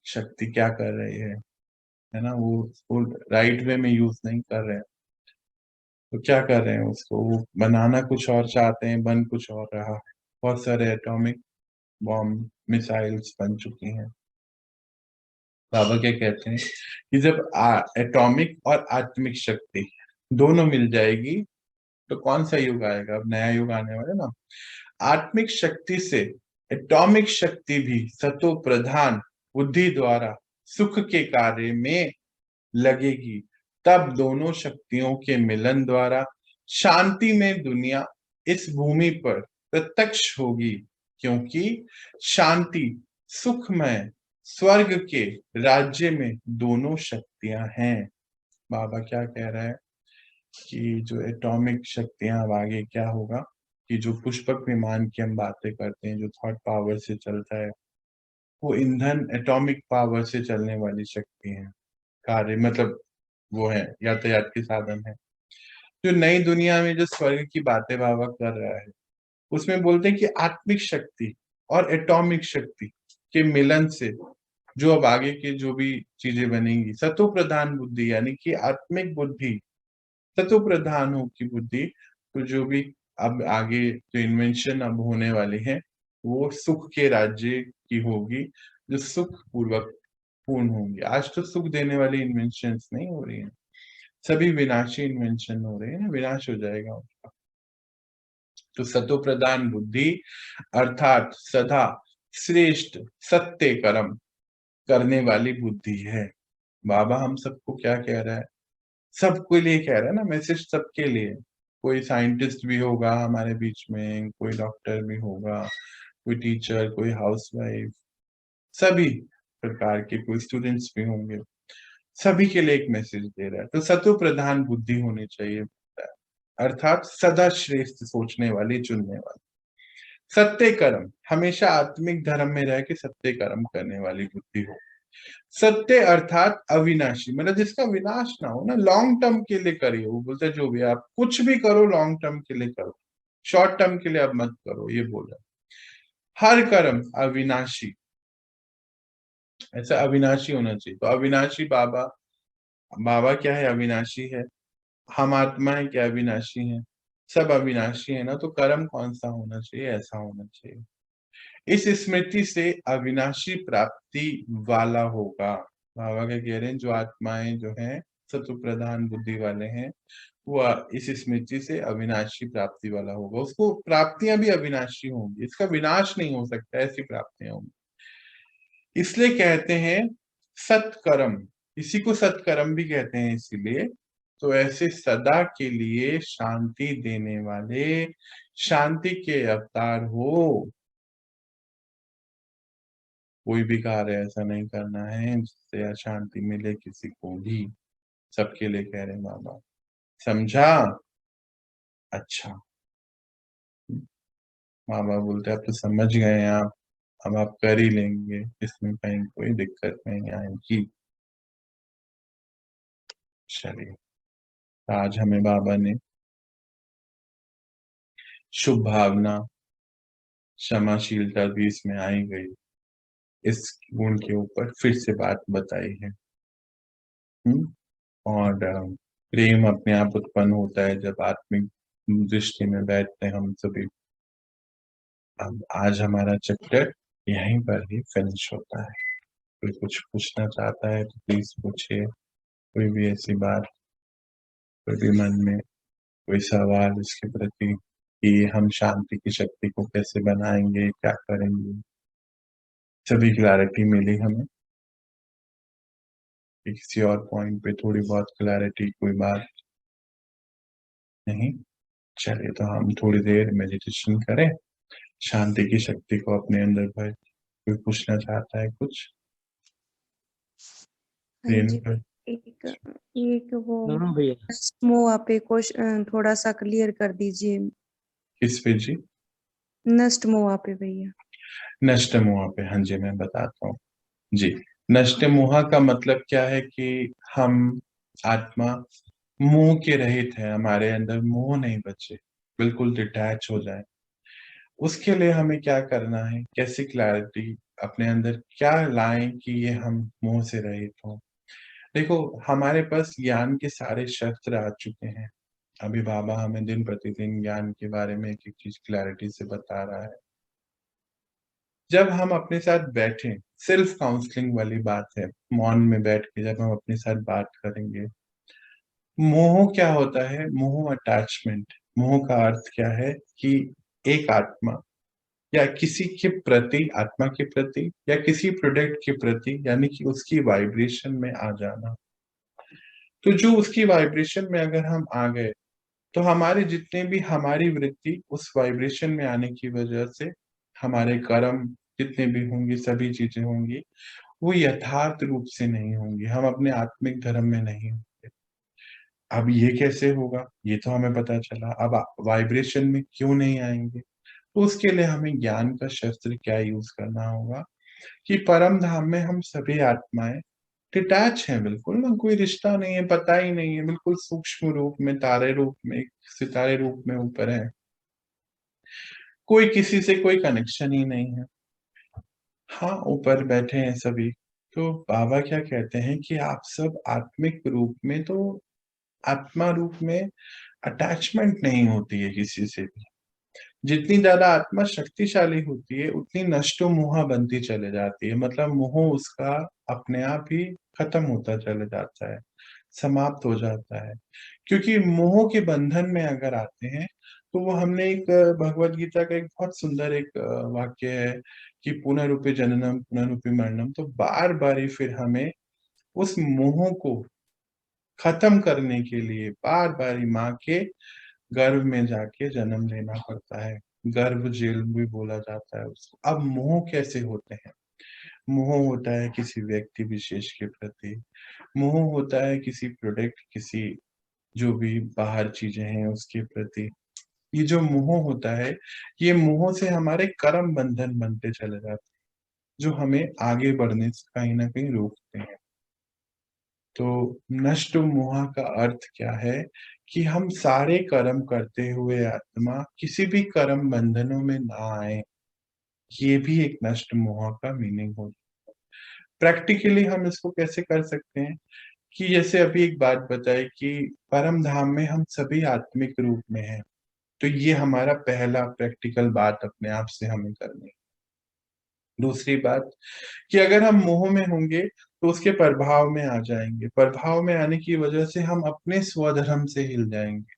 शक्ति क्या कर रही है ना, वो राइट वे में यूज नहीं कर रहे हैं। तो क्या कर रहे हैं, उसको वो बनाना कुछ और चाहते हैं, बन कुछ और रहा है। बहुत सारे एटॉमिक बॉम्ब मिसाइल्स बन चुकी हैं। बाबा क्या कहते हैं कि जब एटॉमिक और आत्मिक शक्ति दोनों मिल जाएगी तो कौन सा युग आएगा? अब नया युग आने वाला ना। आत्मिक शक्ति से एटॉमिक शक्ति भी सतो प्रधान बुद्धि द्वारा सुख के कार्य में लगेगी। तब दोनों शक्तियों के मिलन द्वारा शांति में दुनिया इस भूमि पर प्रत्यक्ष होगी, क्योंकि शांति सुखमय स्वर्ग के राज्य में दोनों शक्तियां हैं। बाबा क्या कह रहा है कि जो एटॉमिक शक्तियां, अब आगे क्या होगा कि जो पुष्पक विमान की हम बातें करते हैं, जो थॉट पावर से चलता है, वो ईंधन एटॉमिक पावर से चलने वाली शक्ति है, कार्य मतलब वो है, यातायात के साधन है। जो नई दुनिया में जो स्वर्ग की बातें बाबा कर रहा है, उसमें बोलते हैं कि आत्मिक शक्ति और एटॉमिक शक्ति के मिलन से जो अब आगे की जो भी चीजें बनेंगी, सतो प्रधान बुद्धि, यानी कि आत्मिक बुद्धि, सतो प्रधान हो की बुद्धि, तो जो भी अब आगे जो इन्वेंशन अब होने वाली है, वो सुख के राज्य की होगी, जो सुख पूर्वक पूर्ण होंगी। आज तो सुख देने वाली इन्वेंशन नहीं हो रही है, सभी विनाशी इन्वेंशन हो रहे हैं, विनाश हो जाएगा उनका। तो सतो प्रधान बुद्धि अर्थात सदा श्रेष्ठ सत्य कर्म करने वाली बुद्धि है। बाबा हम सबको क्या कह रहा है, सबके लिए कह रहा है ना, मैसेज सबके लिए। कोई साइंटिस्ट भी होगा हमारे बीच में, कोई डॉक्टर भी होगा, कोई टीचर, कोई हाउसवाइफ, सभी प्रकार के, कोई स्टूडेंट्स भी होंगे, सभी के लिए एक मैसेज दे रहा है। तो सतो प्रधान बुद्धि होनी चाहिए, अर्थात सदा श्रेष्ठ सोचने वाली, चुनने वाली। सत्य कर्म, हमेशा आत्मिक धर्म में रह के सत्य कर्म करने वाली बुद्धि हो। सत्य अर्थात अविनाशी, मतलब जिसका विनाश ना हो ना, लॉन्ग टर्म के लिए करिए। वो बोलते जो भी आप कुछ भी करो लॉन्ग टर्म के लिए करो, शॉर्ट टर्म के लिए अब मत करो, ये बोला। हर कर्म अविनाशी, ऐसा अविनाशी होना चाहिए। तो अविनाशी बाबा, बाबा क्या है, अविनाशी है। हम आत्मा है क्या, अविनाशी है। सब अविनाशी है ना, तो कर्म कौन सा होना चाहिए, ऐसा होना चाहिए। इस स्मृति से अविनाशी प्राप्ति वाला होगा। बाबा क्या कह रहे हैं, जो आत्माएं जो हैं सत्व प्रधान बुद्धि वाले हैं, वो इस स्मृति से अविनाशी प्राप्ति वाला होगा। उसको प्राप्तियां भी अविनाशी होंगी, इसका विनाश नहीं हो सकता, ऐसी प्राप्तियां होंगी। इसलिए कहते हैं सत्कर्म, इसी को सत्कर्म भी कहते हैं इसीलिए। तो ऐसे सदा के लिए शांति देने वाले, शांति के अवतार हो। कोई भी कार्य ऐसा नहीं करना है जिससे अशांति मिले किसी को भी, सबके लिए कह रहे हैं बाबा। समझा? अच्छा। बाबा बोलते अब तो समझ गए हैं आप, अब आप कर ही लेंगे, इसमें कहीं कोई दिक्कत नहीं आएगी। चलिए, आज हमें बाबा ने शुभ भावना, क्षमाशीलता भी इसमें आई गई, इस गुण के ऊपर फिर से बात बताई है। और प्रेम अपने आप उत्पन्न होता है जब आत्मिक दृष्टि में बैठते हैं हम सभी। अब आज हमारा चैप्टर यहीं पर ही फिनिश होता है। कोई कुछ पूछना चाहता है तो प्लीज पूछिए, कोई भी ऐसी बात, कोई भी मन में कोई सवाल इसके प्रति कि हम शांति की शक्ति को कैसे बनाएंगे, क्या करेंगे, सभी क्लैरिटी मिली हमें। किसी और पॉइंट पे थोड़ी बहुत क्लैरिटी, कोई बात नहीं? चलिए, तो हम थोड़ी देर मेडिटेशन करें, शांति की शक्ति को अपने अंदर भर। कोई पूछना चाहता है कुछ? हाँ जी, एक एक वो भैया मोआ पे थोड़ा सा क्लियर कर दीजिए। किस पे जी? नष्ट मोआ पे भैया। नष्ट मोह पे, हाँ जी मैं बताता हूँ जी। नष्ट मोह का मतलब क्या है कि हम आत्मा मोह के रहित है, हमारे अंदर मोह नहीं बचे, बिल्कुल डिटैच हो जाए। उसके लिए हमें क्या करना है, कैसी क्लैरिटी अपने अंदर क्या लाएं कि ये हम मोह से रहित हों। देखो, हमारे पास ज्ञान के सारे शस्त्र आ चुके हैं। अभी बाबा हमें दिन प्रतिदिन ज्ञान के बारे में एक एक चीज क्लैरिटी से बता रहा है। जब हम अपने साथ बैठे, सेल्फ काउंसलिंग वाली बात है, मौन में बैठ के जब हम अपने साथ बात करेंगे, मोह क्या होता है, मोह अटैचमेंट। मोह का अर्थ क्या है कि एक आत्मा या किसी के प्रति, आत्मा के प्रति या किसी प्रोडक्ट के प्रति, यानी कि उसकी वाइब्रेशन में आ जाना। तो जो उसकी वाइब्रेशन में अगर हम आ गए, तो हमारे जितने भी, हमारी वृत्ति उस वाइब्रेशन में आने की वजह से हमारे कर्म जितने भी होंगे, सभी चीजें होंगी, वो यथार्थ रूप से नहीं होंगी, हम अपने आत्मिक धर्म में नहीं होंगे। अब ये कैसे होगा, ये तो हमें पता चला। अब वाइब्रेशन में क्यों नहीं आएंगे, तो उसके लिए हमें ज्ञान का शस्त्र क्या यूज करना होगा, कि परम धाम में हम सभी आत्माएं डिटैच हैं, बिल्कुल ना कोई रिश्ता नहीं है, पता ही नहीं है, बिल्कुल सूक्ष्म रूप में, तारे रूप में, एक सितारे रूप में ऊपर है, कोई किसी से कोई कनेक्शन ही नहीं है। हाँ, ऊपर बैठे हैं सभी। तो बाबा क्या कहते हैं कि आप सब आत्मिक रूप में, तो आत्मा रूप में अटैचमेंट नहीं होती है किसी से भी। जितनी ज्यादा आत्मा शक्तिशाली होती है, उतनी नष्टो मोहा बनती चले जाती है, मतलब मोह उसका अपने आप ही खत्म होता चले जाता है, समाप्त हो जाता है। क्योंकि मोह के बंधन में अगर आते हैं, तो वो हमने एक भगवत गीता का एक बहुत सुंदर एक वाक्य है कि पुनरूपि जननम पुनरूपि मरणम, तो बार बार ही फिर हमें उस मोह को खत्म करने के लिए बार बार ही माँ के गर्भ में जाके जन्म लेना पड़ता है। गर्भ जेल भी बोला जाता है उसको। अब मोह कैसे होते हैं? मोह होता है किसी व्यक्ति विशेष के प्रति, मोह होता है किसी प्रोडक्ट, किसी जो भी बाहर चीजें हैं उसके प्रति। ये जो मोह होता है, ये मोह से हमारे कर्म बंधन बनते चले जाते हैं, जो हमें आगे बढ़ने से कहीं ना कहीं रोकते हैं। तो नष्ट मोह का अर्थ क्या है कि हम सारे कर्म करते हुए आत्मा किसी भी कर्म बंधनों में ना आए। ये भी एक नष्ट मोह का मीनिंग होता है। प्रैक्टिकली हम इसको कैसे कर सकते हैं कि जैसे अभी एक बात बताई कि परम धाम में हम सभी आत्मिक रूप में हैं, तो ये हमारा पहला प्रैक्टिकल बात अपने आप से हमें करनी है। दूसरी बात कि अगर हम मोह में होंगे तो उसके प्रभाव में आ जाएंगे, प्रभाव में आने की वजह से हम अपने स्वधर्म से हिल जाएंगे।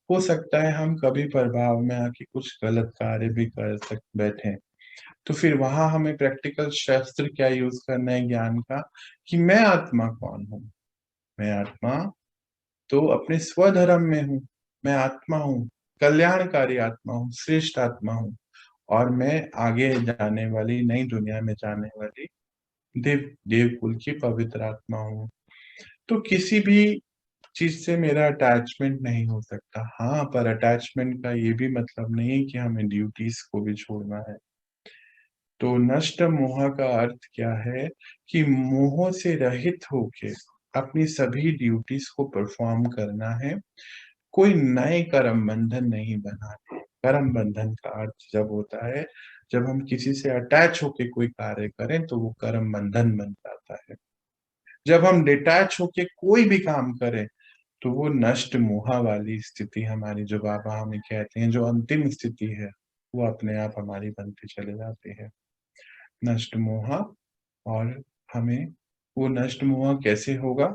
हो सकता है हम कभी प्रभाव में आके कुछ गलत कार्य भी कर सक बैठे, तो फिर वहां हमें प्रैक्टिकल शस्त्र क्या यूज करना है ज्ञान का, कि मैं आत्मा कौन हूँ। मैं आत्मा तो अपने स्वधर्म में हूँ। मैं आत्मा हूँ, कल्याणकारी आत्मा हूँ, श्रेष्ठ आत्मा हूँ, और मैं आगे जाने वाली नई दुनिया में जाने वाली देव देव कुल की पवित्र आत्मा हूँ। तो किसी भी चीज से मेरा अटैचमेंट नहीं हो सकता। हाँ, पर अटैचमेंट का ये भी मतलब नहीं है कि हमें ड्यूटीज को भी छोड़ना है। तो नष्ट मोह का अर्थ क्या है कि मोह से रहित होके अपनी सभी ड्यूटीज को परफॉर्म करना है। कोई नए कर्म बंधन नहीं बनाते। कर्म बंधन का अर्थ जब होता है, जब हम किसी से अटैच होके कोई कार्य करें, तो वो कर्म बंधन बन जाता है। जब हम डिटैच होके कोई भी काम करें, तो वो नष्ट मोहा वाली स्थिति हमारी, जो बाबा हमें कहते हैं, जो अंतिम स्थिति है, वो अपने आप हमारी बनती चले जाती है, नष्ट मोहा। और हमें वो नष्ट मोहा कैसे होगा?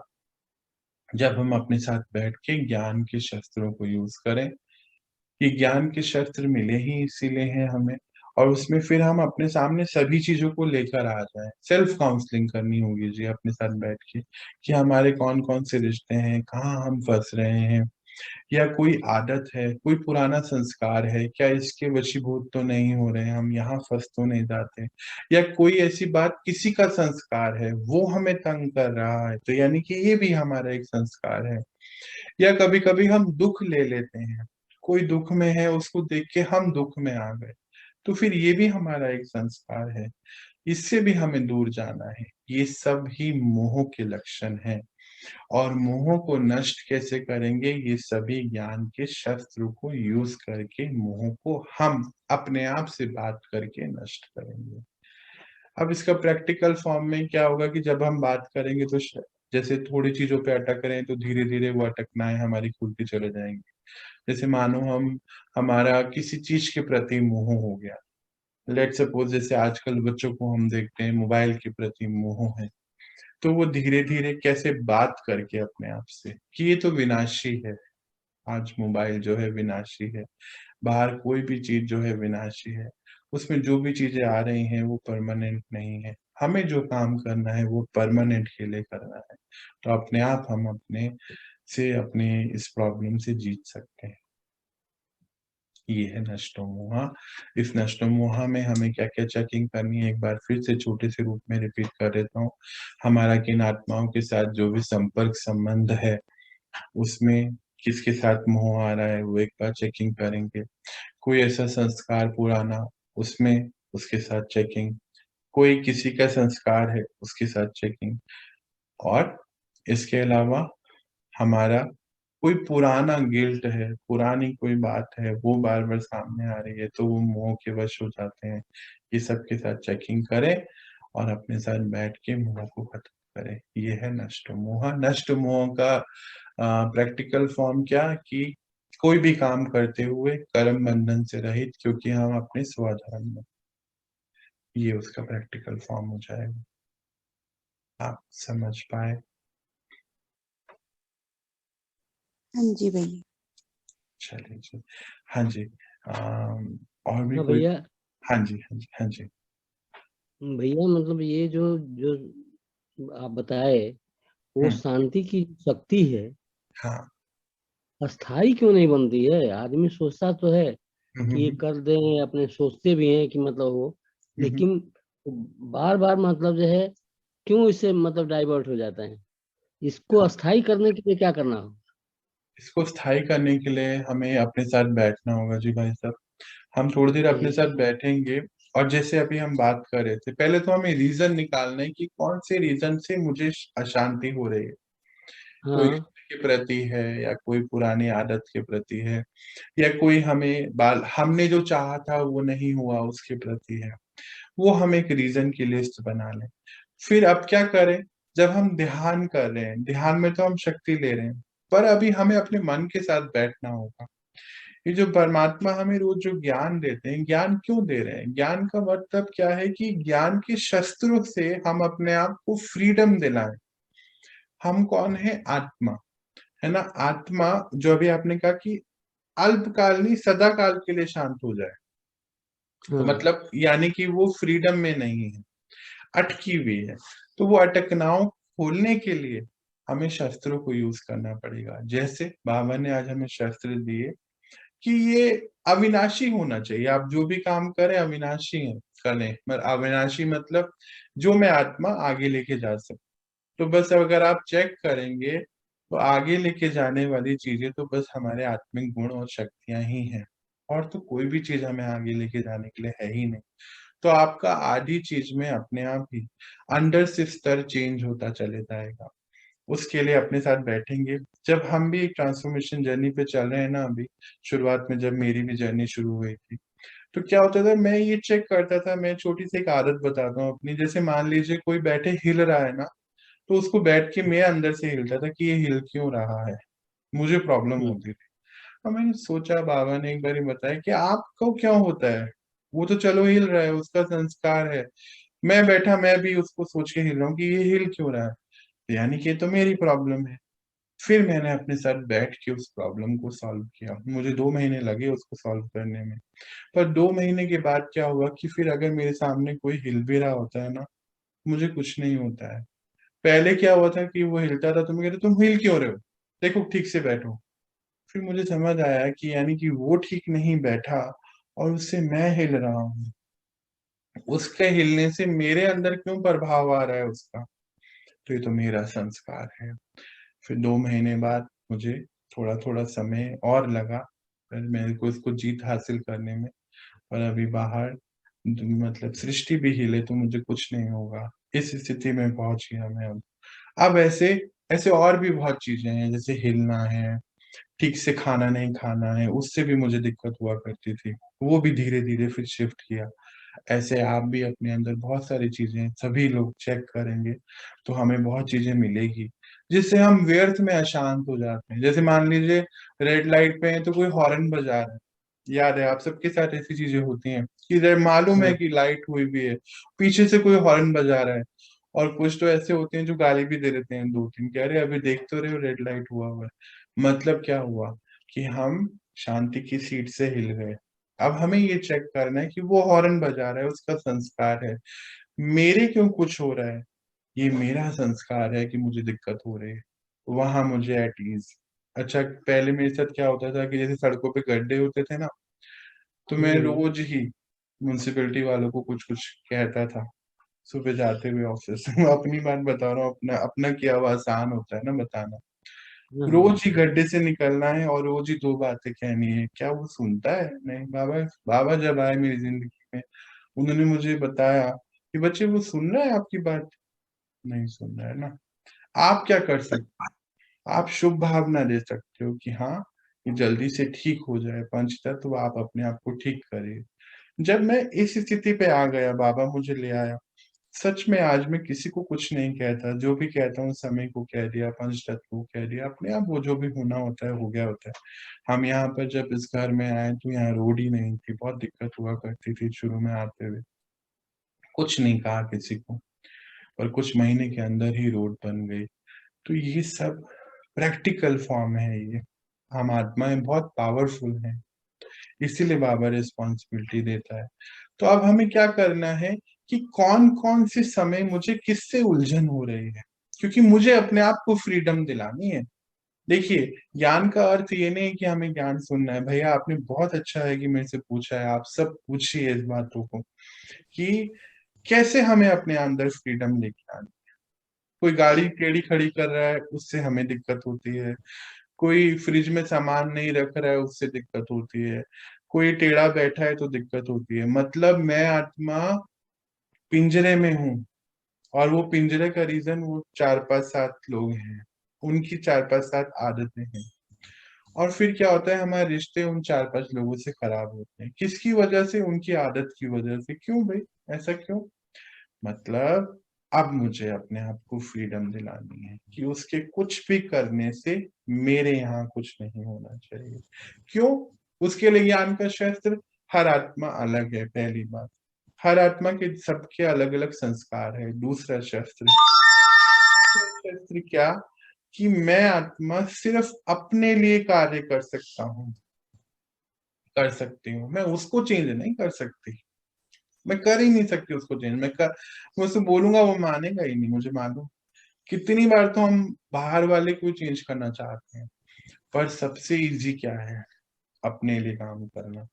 जब हम अपने साथ बैठ के ज्ञान के शस्त्रों को यूज करें। ये ज्ञान के शस्त्र मिले ही इसीलिए हैं हमें, और उसमें फिर हम अपने सामने सभी चीजों को लेकर आ जाएं। सेल्फ काउंसलिंग करनी होगी जी अपने साथ बैठ के, कि हमारे कौन कौन से रिश्ते हैं, कहाँ हम फंस रहे हैं, या कोई आदत है, कोई पुराना संस्कार है, क्या इसके वशीभूत तो नहीं हो रहे हैं, हम यहाँ फंस तो नहीं जाते, या कोई ऐसी बात किसी का संस्कार है वो हमें तंग कर रहा है, तो यानी कि ये भी हमारा एक संस्कार है। या कभी कभी हम दुख ले लेते हैं, कोई दुख में है उसको देख के हम दुख में आ गए, तो फिर ये भी हमारा एक संस्कार है। इससे भी हमें दूर जाना है। ये सब ही मोह के लक्षण हैं। और मोह को नष्ट कैसे करेंगे? ये सभी ज्ञान के शस्त्र को यूज करके मोह को हम अपने आप से बात करके नष्ट करेंगे। अब इसका प्रैक्टिकल फॉर्म में क्या होगा कि जब हम बात करेंगे तो जैसे थोड़ी चीजों पे अटक रहे हैं, तो धीरे धीरे वो अटकनाएं हमारी खुलती चले जाएंगी। जैसे मानो हम हमारा किसी चीज के प्रति मोह हो गया, लेट सपोज जैसे आजकल बच्चों को हम देखते हैं मोबाइल के प्रति मोह है, तो वो धीरे धीरे कैसे बात करके अपने आप से कि ये तो विनाशी है। आज मोबाइल जो है विनाशी है, बाहर कोई भी चीज जो है विनाशी है, उसमें जो भी चीजें आ रही हैं वो परमानेंट नहीं है। हमें जो काम करना है वो परमानेंट के लिए करना है। तो अपने आप हम अपने से अपने इस प्रॉब्लम से जीत सकते हैं। ये है नष्टो मोहा। इस नष्टो मोहा में हमें क्या क्या चेकिंग करनी है, एक बार फिर से छोटे से रूप में रिपीट कर देता हूँ। हमारा किन आत्माओं के साथ जो भी संपर्क संबंध है, उसमें किसके साथ मोह आ रहा है, वो एक बार चेकिंग करेंगे। कोई ऐसा संस्कार पुराना, उसमें उसके साथ चेकिंग। कोई किसी का संस्कार है उसके साथ चेकिंग, और इसके अलावा हमारा कोई पुराना गिल्ट है, पुरानी कोई बात है, वो बार-बार सामने आ रही है, तो वो मोह के वश हो जाते हैं। ये सब के साथ चेकिंग करें और अपने साथ बैठ के मोह को खत्म करें। ये है नष्ट मोह। नष्ट मोह का प्रैक्टिकल फॉर्म क्या कि कोई भी काम करते हुए कर्म बंधन से रहित, क्योंकि हम अपने स्वधर्म में। ये उसका प्रैक्टिकल फॉर्म हो जाएगा। आप समझ पाए? हाँ जी भैया। चलिए जी। हाँ जी। और भी हाँ कोई? भैया। हाँ जी, हाँ जी, हाँ जी। भैया मतलब ये जो जो आप बताए, वो हुँ, शांति की शक्ति है, हाँ। अस्थाई क्यों नहीं बनती है? आदमी सोचता तो है हुँ, हुँ, कि ये हुँ। कर दें, अपने सोचते भी हैं कि मतलब हो, हुँ, हुँ। लेकिन बार बार मतलब जो है क्यों इससे मतलब डाइवर्ट हो जाता है? इसको हाँ, अस्थाई करने के लिए क्या करना हो? इसको स्थायी करने के लिए हमें अपने साथ बैठना होगा जी भाई साहब। हम थोड़ी देर अपने जी। साथ बैठेंगे, और जैसे अभी हम बात कर रहे थे, पहले तो हमें रीज़न निकालना है कि कौन से रीज़न से मुझे अशांति हो रही है। कोई हाँ। रिश्ते के प्रति है, या कोई पुरानी आदत के प्रति है, या कोई हमें बाल हमने जो चाहा था वो नहीं हुआ उसके प्रति है। वो हम एक रीज़न की लिस्ट बना लें। फिर अब क्या करें, जब हम ध्यान कर रहे हैं, ध्यान में तो हम शक्ति ले रहे हैं, पर अभी हमें अपने मन के साथ बैठना होगा। ये जो परमात्मा हमें रोज़ जो ज्ञान देते हैं, ज्ञान क्यों दे रहे हैं? ज्ञान का मतलब क्या है कि ज्ञान के शस्त्रों से हम अपने आप को फ्रीडम दिलाएँ। हम कौन हैं? आत्मा, है ना? आत्मा जो अभी आपने कहा कि अल्पकाल नहीं, सदा काल के लिए शांत हो जाए। तो हाँ। मतलब यानी कि वो फ्रीडम में नहीं है, अटकी हुई है। तो वो अटकनाव खोलने के लिए हमें शस्त्रों को यूज़ करना पड़ेगा। जैसे बाबा ने आज हमें शस्त्र दिए कि ये अविनाशी होना चाहिए। आप जो भी काम करें अविनाशी है करें। अविनाशी मतलब जो मैं आत्मा आगे लेके जा सकूँ। तो बस अगर आप चेक करेंगे, तो आगे लेके जाने वाली चीज़ें तो बस हमारे आत्मिक गुण और शक्तियाँ ही हैं। और तो कोई भी चीज़ हमें आगे लेके जाने के लिए है ही नहीं। तो आपका आधी चीज़ में अपने आप ही अंदर से स्तर चेंज होता चले जाएगा। उसके लिए अपने साथ बैठेंगे। जब हम भी एक ट्रांसफॉर्मेशन जर्नी पे चल रहे हैं ना अभी, शुरुआत में जब मेरी भी जर्नी शुरू हुई थी, तो क्या होता था, मैं ये चेक करता था, मैं छोटी-सी एक आदत बताता हूँ अपनी, जैसे मान लीजिए कोई बैठे हिल रहा है ना, तो उसको बैठ के मैं अंदर से हिलता था कि ये हिल क्यों रहा है? मुझे प्रॉब्लम हम्म। होती थी। और मैंने सोचा, बाबा ने एक बारी बताया कि आपको क्यों होता है? वो तो चलो हिल रहा है, उसका संस्कार है। मैं बैठा, मैं भी उसको सोच के हिल रहा हूँ कि ये हिल क्यों रहा है? यानी कि ये तो मेरी प्रॉब्लम है। फिर मैंने अपने साथ बैठ के उस प्रॉब्लम को सॉल्व किया। मुझे 2 महीने लगे उसको सॉल्व करने में। पर 2 महीने के बाद क्या हुआ कि फिर अगर मेरे सामने कोई हिल भी रहा होता है ना, मुझे कुछ नहीं होता है। पहले क्या हुआ था कि वो हिलता था तो मैं कहता, तुम हिल क्यों रहे हो? देखो ठीक से बैठो। फिर मुझे समझ आया कि यानी कि वो ठीक नहीं बैठा, और उससे मैं हिल रहा हूँ। उसके हिलने से मेरे अंदर क्यों प्रभाव आ रहा है उसका? तो ये तो मेरा संस्कार है। फिर 2 महीने बाद मुझे थोड़ा-थोड़ा समय और लगा, फिर मेरे को इसको जीत हासिल करने में। और अभी बाहर मतलब सृष्टि भी हिले तो मुझे कुछ नहीं होगा। इस स्थिति में पहुँच गया मैं अब। अब ऐसे ऐसे और भी बहुत चीज़ें हैं, जैसे हिलना है, ठीक से खाना नहीं खाना है, उससे भी मुझे दिक्कत हुआ करती थी। वो भी धीरे-धीरे फिर शिफ्ट किया। ऐसे आप भी अपने अंदर बहुत सारी चीज़ें सभी लोग चेक करेंगे, तो हमें बहुत चीज़ें मिलेगी, जिससे हम व्यर्थ में अशांत हो जाते हैं। जैसे मान लीजिए रेड लाइट पे हैं तो कोई हॉर्न बजा रहा है, याद है आप सबके साथ ऐसी चीज़ें होती हैं कि मालूम है हाँ। कि लाइट हुई भी है, पीछे से कोई हॉर्न बजा रहा है, और कुछ तो ऐसे होते हैं जो गाली भी दे देते हैं 2-3 कि अरे अभी देख तो रहे हो रेड लाइट हुआ है। मतलब क्या हुआ कि हम शांति की सीट से हिल गए। अब हमें ये चेक करना है कि वो हॉर्न बजा रहा है, उसका संस्कार है। मेरे क्यों कुछ हो रहा है? ये मेरा संस्कार है कि मुझे दिक्कत हो रही है। वहाँ मुझे एट ईज़। अच्छा, पहले मेरे साथ क्या होता था कि जैसे सड़कों पे गड्ढे होते थे ना, तो मैं हम्म। रोज़ ही म्युनिसिपैलिटी वालों को कुछ-कुछ कहता था, सुबह जाते हुए ऑफ़िस। अपनी बात बता रहा हूँ, अपना अपना किया हुआ आसान होता है ना बताना। हाँ। रोज़ ही गड्ढे से निकलना है और रोज़ ही 2 बातें कहनी है। क्या वो सुनता है? नहीं। बाबा बाबा जब आए मेरी ज़िंदगी में, उन्होंने मुझे बताया कि बच्चे वो सुन रहा है आपकी बात? नहीं सुन रहा है ना। आप क्या कर सकते हैं? आप शुभ भावना दे सकते हो कि हाँ, ये जल्दी से ठीक हो जाए, पंचतत्व आप अपने आप को ठीक करिए। जब मैं इस स्थिति पे आ गया, बाबा मुझे ले आया, सच में आज मैं किसी को कुछ नहीं कहता, जो भी कहता हूँ समय को कह दिया, पंचतत्व को कह दिया, अपने आप वो जो भी होना होता है हो गया होता है। हम यहाँ पर जब इस घर में आए तो यहाँ रोड ही नहीं थी, बहुत दिक्कत हुआ करती थी शुरू में आते हुए। कुछ नहीं कहा किसी को, पर कुछ महीने के अंदर ही रोड बन गई। तो ये सब प्रैक्टिकल फॉर्म है ये। हम आत्माएं बहुत पावरफुल हैं, इसीलिए बाबा रिस्पॉन्सिबिलिटी देता है। तो अब हमें क्या करना है कि कौन कौन से समय मुझे किससे उलझन हो रही है, क्योंकि मुझे अपने आप को फ्रीडम दिलानी है। देखिए, ज्ञान का अर्थ ये नहीं कि हमें ज्ञान सुनना है। भैया आपने बहुत अच्छा है कि मेरे से पूछा है, आप सब पूछिए इस बातों को कि कैसे हमें अपने अंदर फ्रीडम लेके आनी। कोई गाड़ी टेढ़ी खड़ी कर रहा है, उससे हमें दिक्कत होती है। कोई फ्रिज में सामान नहीं रख रहा है, उससे दिक्कत होती है। कोई टेढ़ा बैठा है तो दिक्कत होती है। मतलब मैं आत्मा पिंजरे में हूँ, और वो पिंजरे का रीजन वो 4 5 7 लोग हैं, उनकी 4 5 7 आदतें हैं। और फिर क्या होता है, हमारे रिश्ते उन 4 5 लोगों से खराब होते हैं। किसकी वजह से? उनकी आदत की वजह से। क्यों भाई, ऐसा क्यों? मतलब अब मुझे अपने आप को फ्रीडम दिलानी है कि उसके कुछ भी करने से मेरे यहाँ कुछ नहीं होना चाहिए। क्यों? उसके लिए ज्ञान का शस्त्र, हर आत्मा अलग है, पहली बात। हर आत्मा के सबके अलग अलग संस्कार है। दूसरा शस्त्र, शस्त्र क्या? कि मैं आत्मा सिर्फ अपने लिए कार्य कर सकता हूँ, कर सकती हूँ। मैं उसको चेंज नहीं कर सकती, मैं कर ही नहीं सकती उसको चेंज। मैं उससे बोलूंगा वो मानेगा ही नहीं, मुझे मालूम। कितनी बार तो हम बाहर वाले को चेंज करना चाहते हैं, पर सबसे इजी क्या है? अपने लिए काम करना।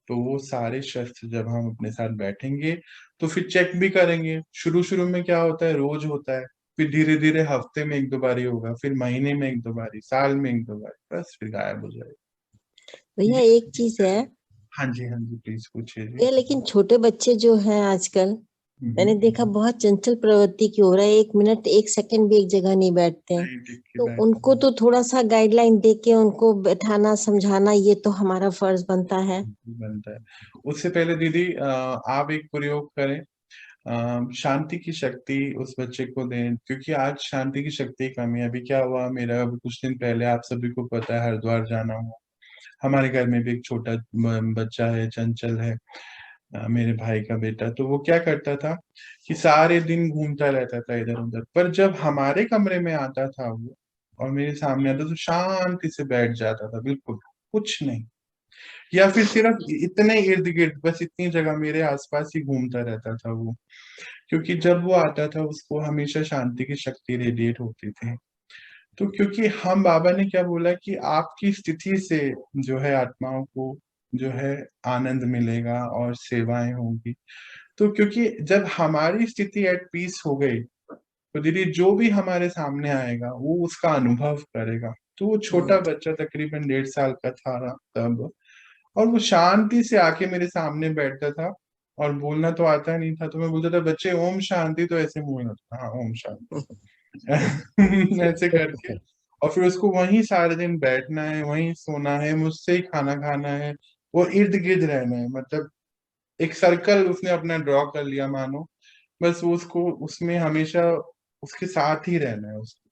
तो वो सारे शस्त्र जब हम अपने साथ बैठेंगे तो फिर चेक भी करेंगे। शुरू शुरू में क्या होता है, रोज होता है, फिर धीरे धीरे हफ्ते में 1 2 बारी होगा, फिर महीने में 1 2 बारी, साल में 1 2 बारी, बस फिर गायब हो जाएगा। भैया ये एक चीज है हाँ जी, हाँ जी, प्लीज पूछिए जी। भैया, लेकिन छोटे बच्चे जो हैं आजकल, मैंने देखा बहुत चंचल प्रवृत्ति की हो रहा है। 1 मिनट 1 सेकंड भी एक जगह नहीं बैठते हैं। नहीं, देखिए तो उनको तो थोड़ा सा गाइडलाइन दे के उनको बैठाना समझाना, ये तो हमारा फर्ज बनता है। बनता है। उससे पहले दीदी आप एक प्रयोग करें, शांति की शक्ति उस बच्चे को दें, क्योंकि आज शांति की शक्ति की कमी है। अभी क्या हुआ, मेरा अभी कुछ दिन पहले, आप सभी को पता है, हरिद्वार जाना हुआ। हमारे घर में भी एक छोटा बच्चा है, चंचल है, मेरे भाई का बेटा। तो वो क्या करता था कि सारे दिन घूमता रहता था इधर उधर, पर जब हमारे कमरे में आता था वो और मेरे सामने आता तो शांति से बैठ जाता था, बिल्कुल कुछ नहीं। या फिर सिर्फ इतने इर्द गिर्द, बस इतनी जगह मेरे आसपास ही घूमता रहता था वो, क्योंकि जब वो आता था उसको हमेशा शांति की शक्ति रेडिएट होती थी। तो क्योंकि हम, बाबा ने क्या बोला कि आपकी स्थिति से जो है आत्माओं को जो है आनंद मिलेगा और सेवाएं होंगी। तो क्योंकि जब हमारी स्थिति एट पीस हो गई तो दीदी जो भी हमारे सामने आएगा वो उसका अनुभव करेगा। तो वो छोटा बच्चा तकरीबन 1.5 साल का था तब, और वो शांति से आके मेरे सामने बैठता था, और बोलना तो आता नहीं था, तो मैं बोलता था बच्चे ओम शांति, तो ऐसे बोलना था, हाँ ओम शांति। ऐसे करके, और फिर उसको वहीं सारे दिन बैठना है, वहीं सोना है, मुझसे ही खाना खाना है, वो इर्द गिर्द रहना है। मतलब एक सर्कल उसने अपना ड्रॉ कर लिया मानो, बस वो उसको उसमें हमेशा उसके साथ ही रहना है उसको।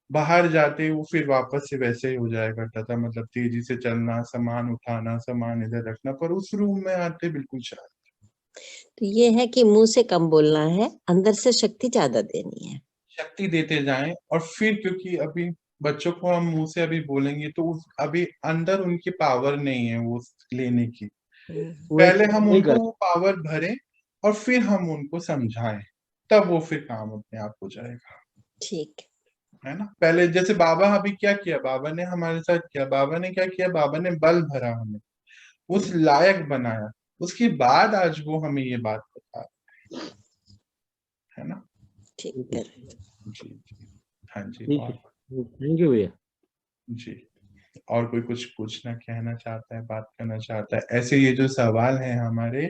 बाहर जाते वो फिर वापस से वैसे ही हो जाया करता था, मतलब तेजी से चलना, सामान उठाना, सामान इधर रखना, पर उस रूम में आते बिल्कुल शांत। तो ये है कि मुंह से कम बोलना है, अंदर से शक्ति ज्यादा देनी है। शक्ति देते जाएं, और फिर क्योंकि अभी बच्चों को हम मुंह से अभी बोलेंगे तो अभी अंदर उनकी पावर नहीं है वो लेने की। पहले हम वही उनको कर वो पावर भरें और फिर हम उनको समझाएं, तब वो फिर काम अपने आप हो जाएगा, ठीक। है ना। पहले जैसे बाबा अभी क्या किया, बाबा ने हमारे साथ किया, बाबा ने क्या किया, बाबा ने बल भरा, हमें उस लायक बनाया, उसके बाद आज वो हमें ये बात बता रहे हैं, है ना। ठीक है। जी जी, हाँ जी, ठीक है, बहुत थैंक यू भैया। जी। और कोई कुछ पूछना कहना चाहता है, बात करना चाहता है? ऐसे ये जो सवाल हैं हमारे,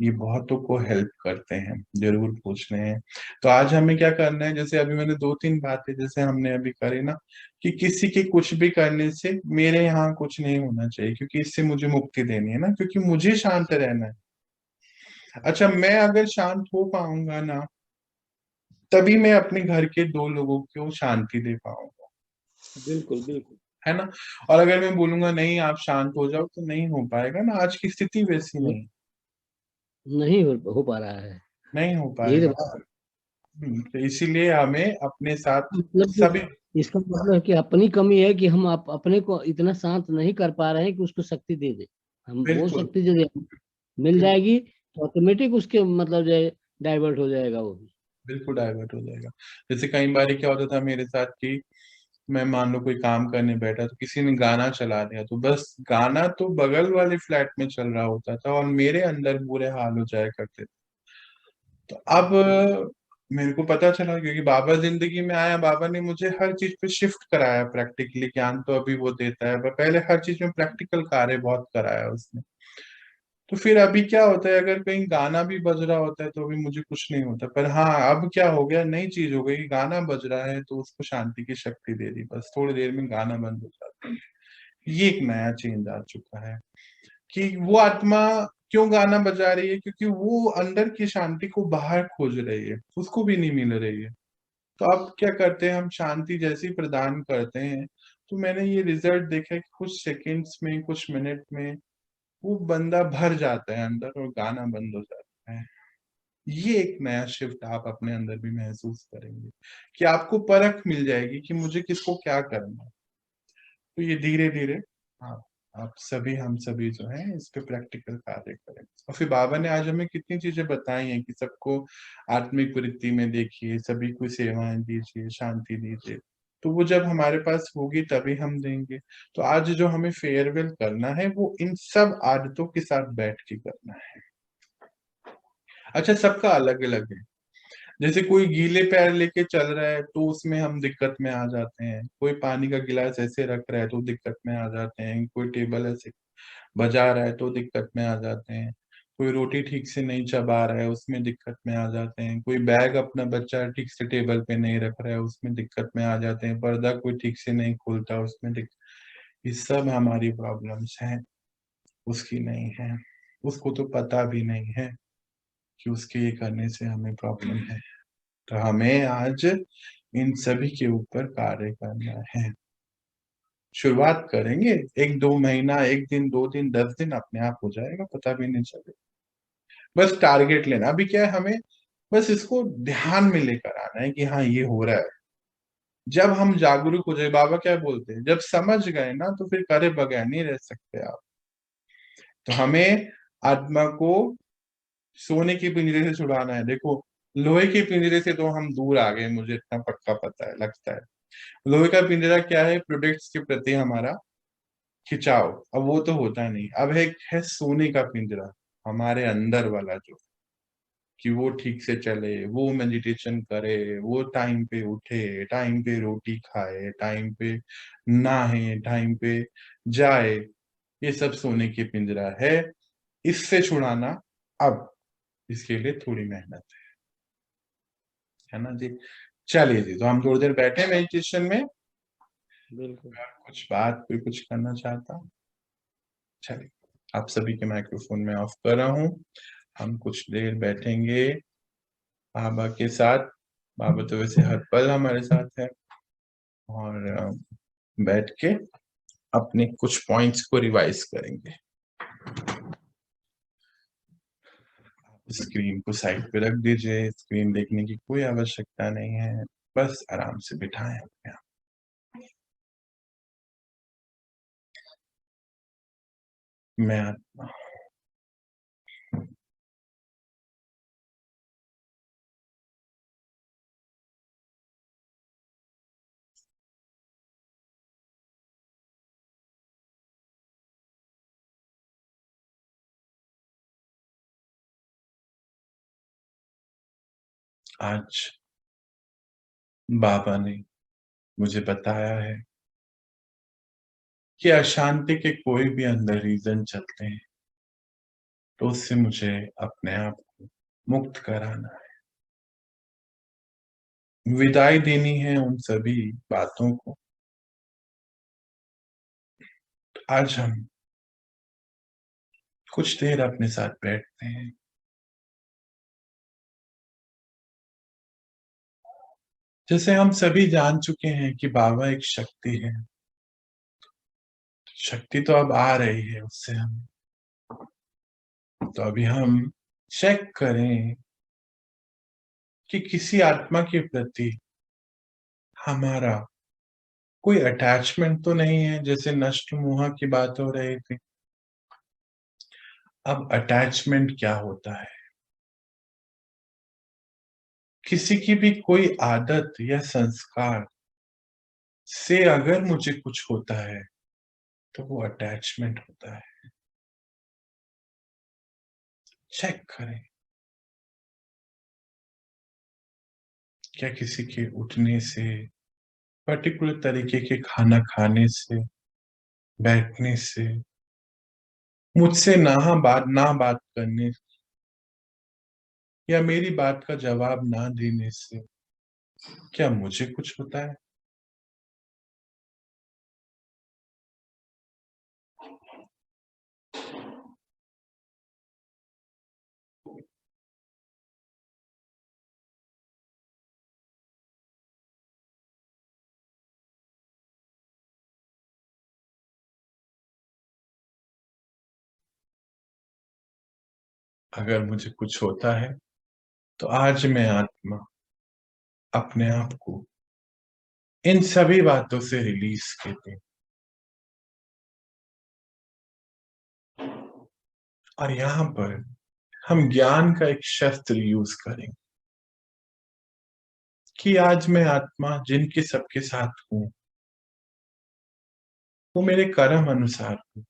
ये बहुतों को हेल्प करते हैं, जरूर पूछने हैं। तो आज हमें क्या करना है, जैसे अभी मैंने 2-3 बातें जैसे हमने अभी करी ना, कि किसी के कुछ भी करने से मेरे यहाँ कुछ नहीं होना चाहिए, क्योंकि इससे मुझे मुक्ति देनी है ना, क्योंकि मुझे शांत रहना है। अच्छा, मैं अगर शांत हो पाऊंगा ना, तभी मैं अपने घर के 2 लोगों को शांति दे पाऊंगा, बिल्कुल, बिल्कुल। है ना? और अगर मैं बोलूंगा नहीं आप शांत हो जाओ, तो नहीं हो पाएगा ना, आज की स्थिति वैसी न नहीं, नहीं हो पा रहा है। नहीं हो यही तो पाएगा। बात तो इसीलिए हमें अपने साथ मतलब सभी, कि इसका मतलब है कि अपनी कमी है कि हम अपने को इतना शांत नहीं कर पा रहे हैं कि उसको शक्ति दे दें। हम वो बिल्कुल, शक्ति यदि मिल बिल्कुल, जाएगी तो ऑटोमेटिक उसके मतलब जो है डाइवर्ट हो जाएगा वो भी। बिल्कुल डाइवर्ट हो जाएगा। जैसे कई बार क्या होता था मेरे साथ कि मैं मान लो कोई काम करने बैठा, तो किसी ने गाना चला दिया, तो बस गाना तो बगल वाले फ्लैट में चल रहा होता था और मेरे अंदर बुरे हाल हो जाया करते थे। तो अब मेरे को पता चला, क्योंकि बाबा जिंदगी में आया, बाबा ने मुझे हर चीज पे शिफ्ट कराया, प्रैक्टिकली ज्ञान तो अभी वो देता है, पर पहले हर चीज में प्रैक्टिकल कार्य बहुत कराया उसने। तो फिर अभी क्या होता है, अगर कहीं गाना भी बज रहा होता है तो अभी मुझे कुछ नहीं होता, पर हाँ अब क्या हो गया, नई चीज हो गई, गाना बज रहा है तो उसको शांति की शक्ति दे दी, बस थोड़ी देर में गाना बंद हो जाता है। ये एक नया चेंज आ चुका है कि वो आत्मा क्यों गाना बजा रही है, क्योंकि वो अंदर की शांति को बाहर खोज रही है, उसको भी नहीं मिल रही है। तो अब क्या करते हैं हम, शांति जैसी प्रदान करते हैं, तो मैंने ये रिजल्ट देखा है कि कुछ सेकंड्स में, कुछ मिनट में वो बंदा भर जाता है अंदर और गाना बंद हो जाता है। ये एक नया शिफ्ट आप अपने अंदर भी महसूस करेंगे कि आपको परख मिल जाएगी कि मुझे किसको क्या करना है। तो ये धीरे धीरे आप सभी, हम सभी जो हैं इस पे प्रैक्टिकल कार्य करें। और फिर बाबा ने आज हमें कितनी चीजें बताई हैं कि सबको आत्मिक वृत्ति में देखिए, सभी को सेवाएं दीजिए, शांति दीजिए। तो वो जब हमारे पास होगी तभी हम देंगे। तो आज जो हमें फेयरवेल करना है वो इन सब आदतों के साथ बैठ के करना है। अच्छा, सबका अलग अलग है। जैसे कोई गीले पैर लेके चल रहा है तो उसमें हम दिक्कत में आ जाते हैं, कोई पानी का गिलास ऐसे रख रहा है तो दिक्कत में आ जाते हैं, कोई टेबल ऐसे बजा रहा है तो दिक्कत में आ जाते हैं, कोई रोटी ठीक से नहीं चबा रहा है उसमें दिक्कत में आ जाते हैं, कोई बैग अपना बच्चा ठीक से टेबल पे नहीं रख रहा है उसमें दिक्कत में आ जाते हैं, पर्दा कोई ठीक से नहीं खोलता उसमें ये सब हमारी प्रॉब्लम्स हैं, उसकी नहीं है। उसको तो पता भी नहीं है कि उसके ये करने से हमें प्रॉब्लम है। तो हमें आज इन सभी के ऊपर कार्य करना है। शुरुआत करेंगे, 1-2 महीना, 1 दिन, 2 दिन, 10 दिन, अपने आप हो जाएगा, पता भी नहीं चलेगा। बस टारगेट लेना, अभी क्या है, हमें बस इसको ध्यान में लेकर आना है कि हाँ ये हो रहा है। जब हम जागरूक हो जाए, बाबा क्या बोलते हैं, जब समझ गए ना तो फिर करे बगैर नहीं रह सकते आप। तो हमें आत्मा को सोने के पिंजरे से छुड़ाना है। देखो, लोहे के पिंजरे से तो हम दूर आ गए, मुझे इतना पक्का पता है, लगता है। लोहे का पिंजरा क्या है, प्रोडक्ट्स के प्रति हमारा खिंचाव, अब वो तो होता नहीं। अब एक है सोने का पिंजरा, हमारे अंदर वाला, जो कि वो ठीक से चले, वो मेडिटेशन करे, वो टाइम पे उठे, टाइम पे रोटी खाए, टाइम पे नहाए, टाइम पे जाए, ये सब सोने की पिंजरा है। इससे छुड़ाना, अब इसके लिए थोड़ी मेहनत है ना जी। चलिए जी, तो हम थोड़ी देर बैठे मेडिटेशन में। बिल्कुल। कुछ बात, कोई कुछ करना चाहता? चलिए, आप सभी के माइक्रोफोन में ऑफ कर रहा हूँ। हम कुछ देर बैठेंगे बाबा के साथ। बाबा तो वैसे हर पल हमारे साथ है, और बैठ के अपने कुछ पॉइंट्स को रिवाइज करेंगे। स्क्रीन को साइड पे रख दीजिए, स्क्रीन देखने की कोई आवश्यकता नहीं है, बस आराम से बिठाएं अपने आप। मैं आत्मा, आज बाबा ने मुझे बताया है कि अशांति के कोई भी अंदर रीजन चलते हैं तो उससे मुझे अपने आप को मुक्त कराना है, विदाई देनी है उन सभी बातों को। आज हम कुछ देर अपने साथ बैठते हैं, जैसे हम सभी जान चुके हैं कि बाबा एक शक्ति है, शक्ति तो अब आ रही है उससे हम, तो अभी हम चेक करें कि किसी आत्मा के प्रति हमारा कोई अटैचमेंट तो नहीं है, जैसे नष्ट मोह की बात हो रही थी। अब अटैचमेंट क्या होता है? किसी की भी कोई आदत या संस्कार से अगर मुझे कुछ होता है तो वो अटैचमेंट होता है। चेक करें, क्या किसी के उठने से, पर्टिकुलर तरीके के खाना खाने से, बैठने से, मुझसे ना बात करने या मेरी बात का जवाब ना देने से क्या मुझे कुछ होता है? अगर मुझे कुछ होता है तो आज मैं आत्मा अपने आप को इन सभी बातों से रिलीज करते हैं। और यहाँ पर हम ज्ञान का एक शस्त्र यूज करेंगे कि आज मैं आत्मा जिनके सबके साथ हूं वो मेरे कर्म अनुसार हूं।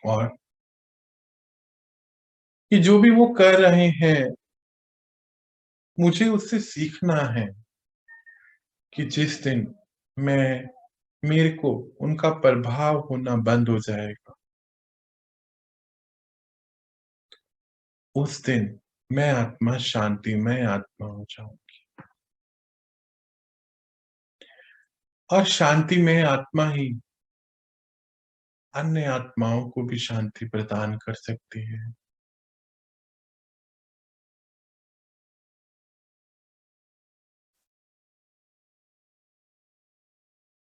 और कि जो भी वो कर रहे हैं मुझे उससे सीखना है कि जिस दिन मैं मेरे को उनका प्रभाव होना बंद हो जाएगा उस दिन मैं आत्मा शांतिमय आत्मा हो जाऊंगी। और शांतिमय आत्मा ही अन्य आत्माओं को भी शांति प्रदान कर सकती है।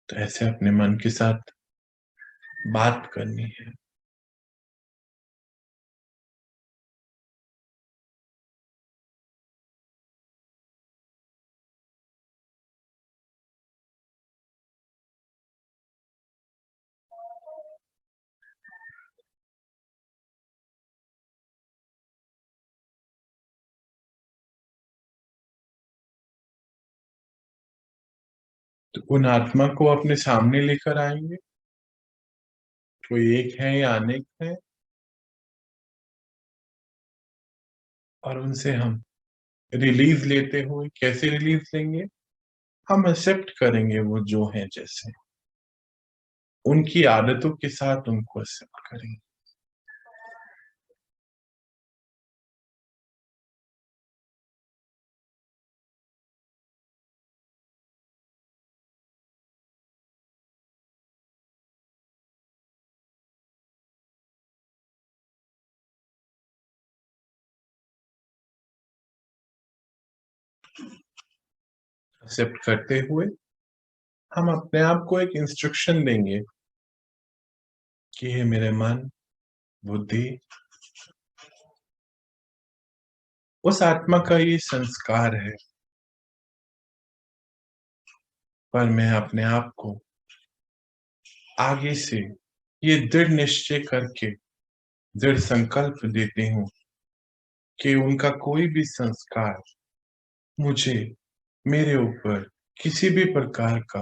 तो ऐसे अपने मन के साथ बात करनी है। तो उन आत्मा को अपने सामने लेकर आएंगे, कोई एक है या अनेक है, और उनसे हम रिलीज लेते हुए, कैसे रिलीज लेंगे? हम एक्सेप्ट करेंगे वो जो है, जैसे उनकी आदतों के साथ उनको एक्सेप्ट करेंगे। एक्सेप्ट करते हुए हम अपने आप को एक इंस्ट्रक्शन देंगे कि हे मेरे मन, बुद्धि, उस आत्मा का ये संस्कार है, पर मैं अपने आप को आगे से ये दृढ़ निश्चय करके दृढ़ संकल्प देती हूँ कि उनका कोई भी संस्कार मुझे, मेरे ऊपर किसी भी प्रकार का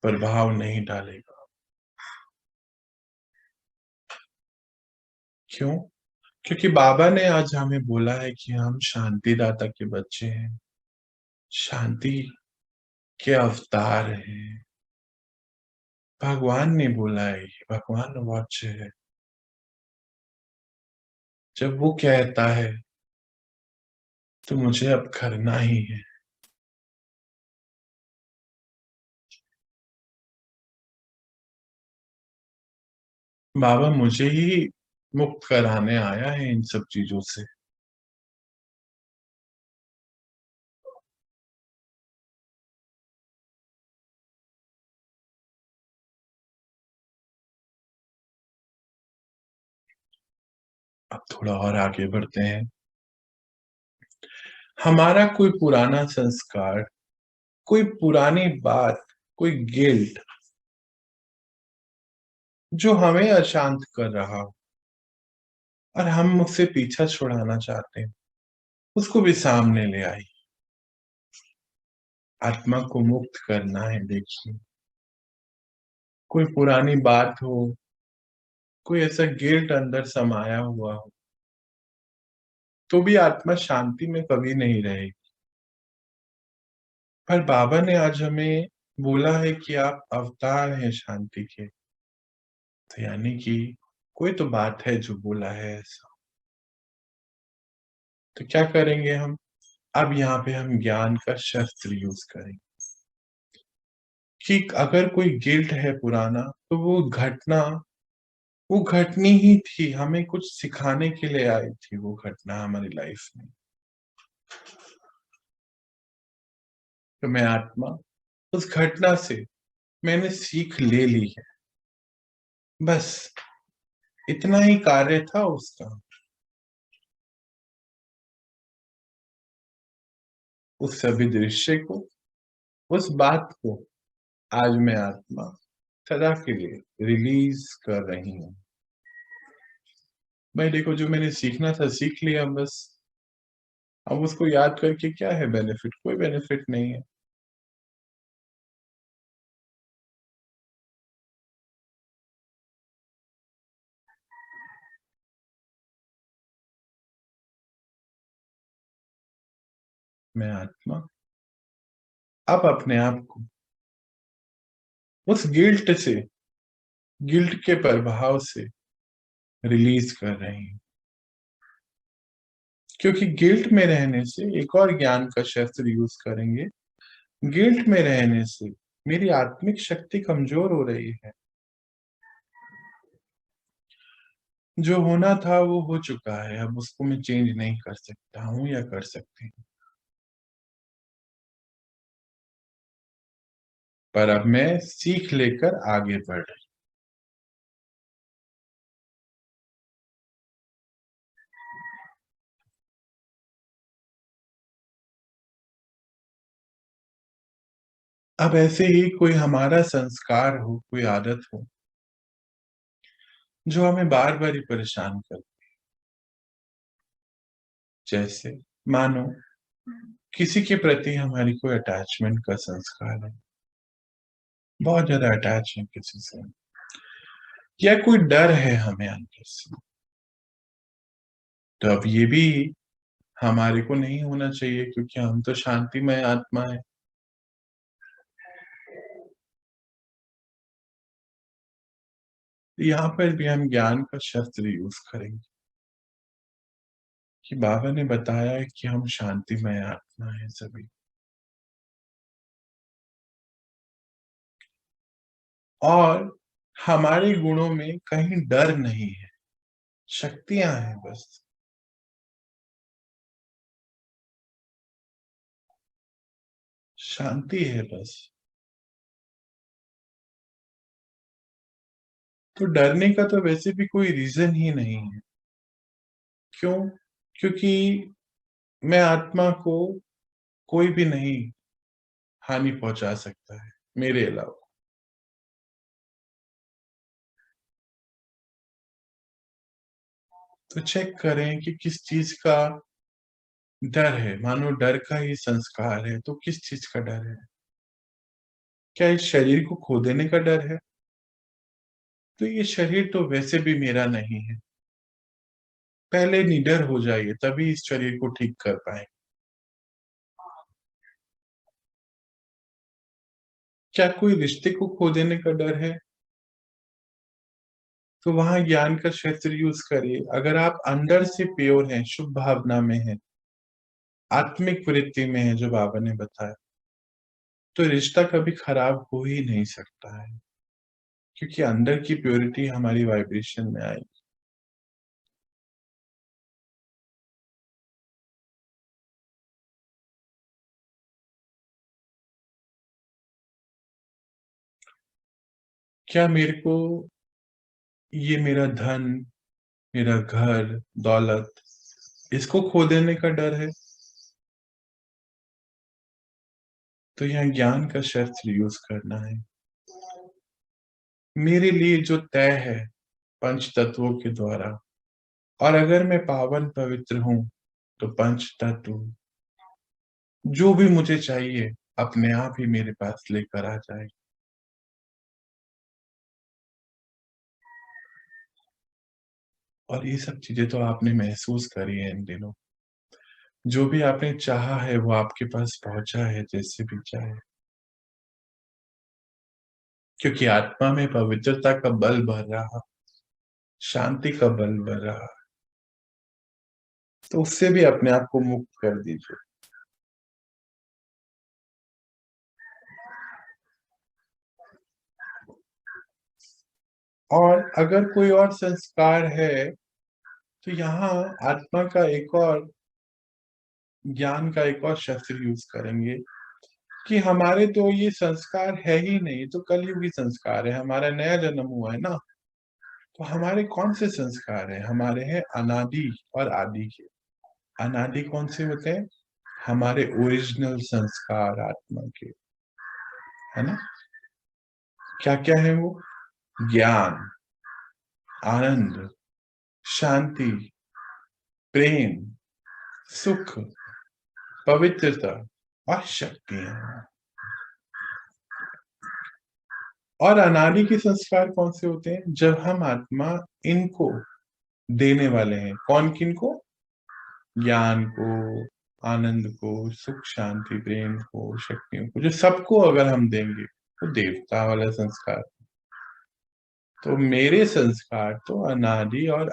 प्रभाव नहीं डालेगा। क्यों? क्योंकि बाबा ने आज हमें बोला है कि हम शांतिदाता के बच्चे हैं, शांति के अवतार हैं। भगवान ने बोला है, भगवान वाच्य है। जब वो कहता है तो मुझे अब करना ही है। बाबा मुझे ही मुक्त कराने आया है इन सब चीजों से। अब थोड़ा और आगे बढ़ते हैं। हमारा कोई पुराना संस्कार, कोई पुरानी बात, कोई गिल्ट जो हमें अशांत कर रहा हो और हम उससे पीछा छुड़ाना चाहते हैं, उसको भी सामने ले आई। आत्मा को मुक्त करना है। देखिए, कोई पुरानी बात हो, कोई ऐसा गिल्ट अंदर समाया हुआ हो, तो भी आत्मा शांति में कभी नहीं रहेगी। पर बाबा ने आज हमें बोला है कि आप अवतार हैं शांति के। तो यानी कि कोई तो बात है जो बोला है ऐसा। तो क्या करेंगे हम? अब यहाँ पे हम ज्ञान का शस्त्र यूज करेंगे कि अगर कोई गिल्ट है पुराना, तो वो घटनी ही थी, हमें कुछ सिखाने के लिए आई थी वो घटना हमारी लाइफ में। तो मैं आत्मा, उस घटना से मैंने सीख ले ली है। बस इतना ही कार्य था उसका। उस सभी दृश्य को, उस बात को आज मैं आत्मा सदा के लिए रिलीज कर रही हूँ। भाई देखो, जो मैंने सीखना था सीख लिया बस। अब उसको याद करके क्या है बेनिफिट? कोई बेनिफिट नहीं है। मैं आत्मा अब अपने आप को उस गिल्ट के प्रभाव से रिलीज कर रही हूँ। क्योंकि गिल्ट में रहने से, एक और ज्ञान का शस्त्र यूज करेंगे, गिल्ट में रहने से मेरी आत्मिक शक्ति कमजोर हो रही है। जो होना था वो हो चुका है, अब उसको मैं चेंज नहीं कर सकता हूँ या कर सकती हूँ। पर अब मैं सीख लेकर आगे बढ़ रही। अब ऐसे ही कोई हमारा संस्कार हो, कोई आदत हो जो हमें बार बार ही परेशान कर, जैसे मानो किसी के प्रति हमारी कोई अटैचमेंट का संस्कार है, बहुत ज्यादा अटैच है किसी से, या कोई डर है हमें अंदर से। तो अब ये भी हमारे को नहीं होना चाहिए, क्योंकि हम तो शांतिमय आत्मा है। यहाँ पर भी हम ज्ञान का शस्त्र यूज करेंगे कि बाबा ने बताया है कि हम शांतिमय आत्मा है सभी, और हमारे गुणों में कहीं डर नहीं है, शक्तियां हैं बस। शांति है बस। तो डरने का तो वैसे भी कोई रीजन ही नहीं है। क्यों? क्योंकि मैं आत्मा को कोई भी नहीं हानि पहुंचा सकता है मेरे अलावा। तो चेक करें कि किस चीज का डर है। मानो डर का ही संस्कार है, तो किस चीज का डर है? क्या इस शरीर को खो देने का डर है? तो ये शरीर तो वैसे भी मेरा नहीं है। पहले निडर हो जाइए, तभी इस शरीर को ठीक कर पाएंगे। क्या कोई रिश्ते को खो देने का डर है? तो वहां ज्ञान का शस्त्र यूज करिए। अगर आप अंदर से प्योर हैं, शुभ भावना में हैं, आत्मिक वृत्ति में है, जो बाबा ने बताया, तो रिश्ता कभी खराब हो ही नहीं सकता है, क्योंकि अंदर की प्योरिटी हमारी वाइब्रेशन में आएगी। क्या मेरे को ये मेरा धन, मेरा घर, दौलत, इसको खो देने का डर है? तो यहाँ ज्ञान का शस्त्र यूज करना है। मेरे लिए जो तय है पंच तत्वों के द्वारा, और अगर मैं पावन पवित्र हूं, तो पंच तत्व जो भी मुझे चाहिए अपने आप ही मेरे पास लेकर आ जाए। और ये सब चीजें तो आपने महसूस करी है इन दिनों। जो भी आपने चाहा है वो आपके पास पहुंचा है, जैसे भी चाहे, क्योंकि आत्मा में पवित्रता का बल भर रहा, शांति का बल भर रहा। तो उससे भी अपने आप को मुक्त कर दीजिए। और अगर कोई और संस्कार है, तो यहाँ आत्मा का एक और, ज्ञान का एक और शस्त्र यूज करेंगे कि हमारे तो ये संस्कार है ही नहीं, तो कलयुगी संस्कार है, हमारा नया जन्म हुआ है ना। तो हमारे कौन से संस्कार है? हमारे हैं अनादि और आदि के। अनादि कौन से होते हैं? हमारे ओरिजिनल संस्कार आत्मा के, है ना। क्या क्या है वो? ज्ञान, आनंद, शांति, प्रेम, सुख, पवित्रता और शक्तियां। और अनादि के संस्कार कौन से होते हैं? जब हम आत्मा इनको देने वाले हैं। कौन किनको? ज्ञान को, आनंद को, सुख, शांति, प्रेम को, शक्तियों को, जो सबको अगर हम देंगे तो देवता वाला संस्कार। तो मेरे संस्कार तो अनादि और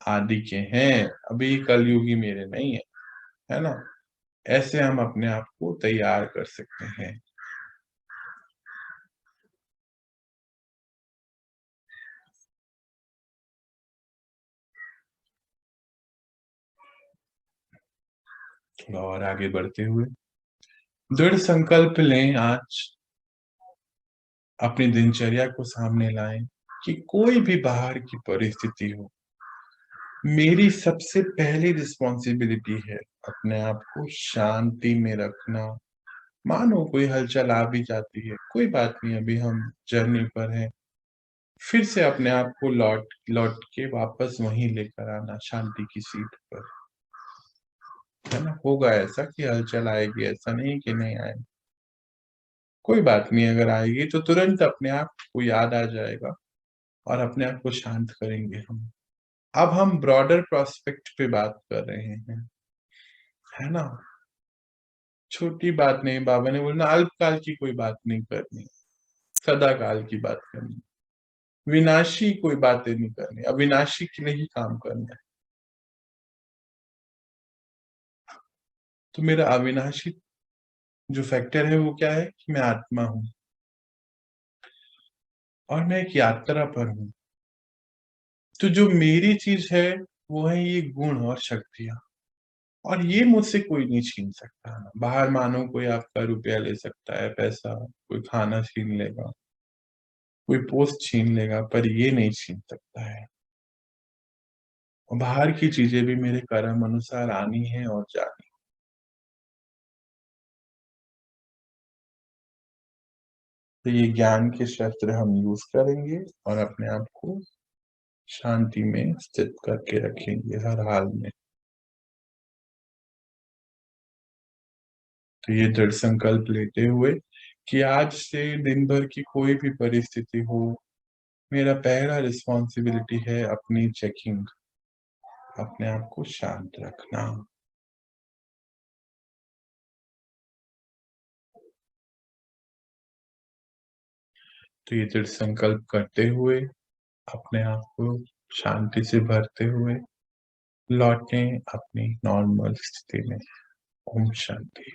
आदि के हैं, अभी कलयुगी मेरे नहीं है, है ना। ऐसे हम अपने आप को तैयार कर सकते हैं। थोड़ा और आगे बढ़ते हुए दृढ़ संकल्प लें, आज अपनी दिनचर्या को सामने लाएं कि कोई भी बाहर की परिस्थिति हो, मेरी सबसे पहली रिस्पॉन्सिबिलिटी है अपने आप को शांति में रखना। मानो कोई हलचल आ भी जाती है, कोई बात नहीं, अभी हम जर्नी पर हैं। फिर से अपने आप को लौट लौट के वापस वहीं लेकर आना, शांति की सीट पर, है ना। होगा ऐसा कि हलचल आएगी, ऐसा नहीं कि नहीं आएगी। कोई बात नहीं, अगर आएगी तो तुरंत अपने आप को याद आ जाएगा और अपने आप को शांत करेंगे हम। अब हम ब्रॉडर प्रोस्पेक्ट पे बात कर रहे हैं, है ना। छोटी बात नहीं, बाबा ने बोला अल्पकाल की कोई बात नहीं करनी, सदा काल की बात करनी, विनाशी कोई बातें नहीं करनी, अविनाशी के लिए ही काम करना है। तो मेरा अविनाशी जो फैक्टर है वो क्या है कि मैं आत्मा हूं और मैं एक यात्रा पर हूं। तो जो मेरी चीज है वो है ये गुण और शक्तियां, और ये मुझसे कोई नहीं छीन सकता है। बाहर मानो कोई आपका रुपया ले सकता है, पैसा, कोई खाना छीन लेगा, कोई पोस्ट छीन लेगा, पर ये नहीं छीन सकता है। और बाहर की चीजें भी मेरे कर्म अनुसार आनी है और जानी। तो ये ज्ञान के शस्त्र हम यूज करेंगे और अपने आप को शांति में स्थित करके रखेंगे हर हाल में। तो ये दृढ़ संकल्प लेते हुए कि आज से दिन भर की कोई भी परिस्थिति हो, मेरा पहला रिस्पॉन्सिबिलिटी है अपनी चेकिंग, अपने आप को शांत रखना। तो ये दृढ़ संकल्प करते हुए अपने आप को शांति से भरते हुए लौटें अपनी नॉर्मल स्थिति में। ओम शांति।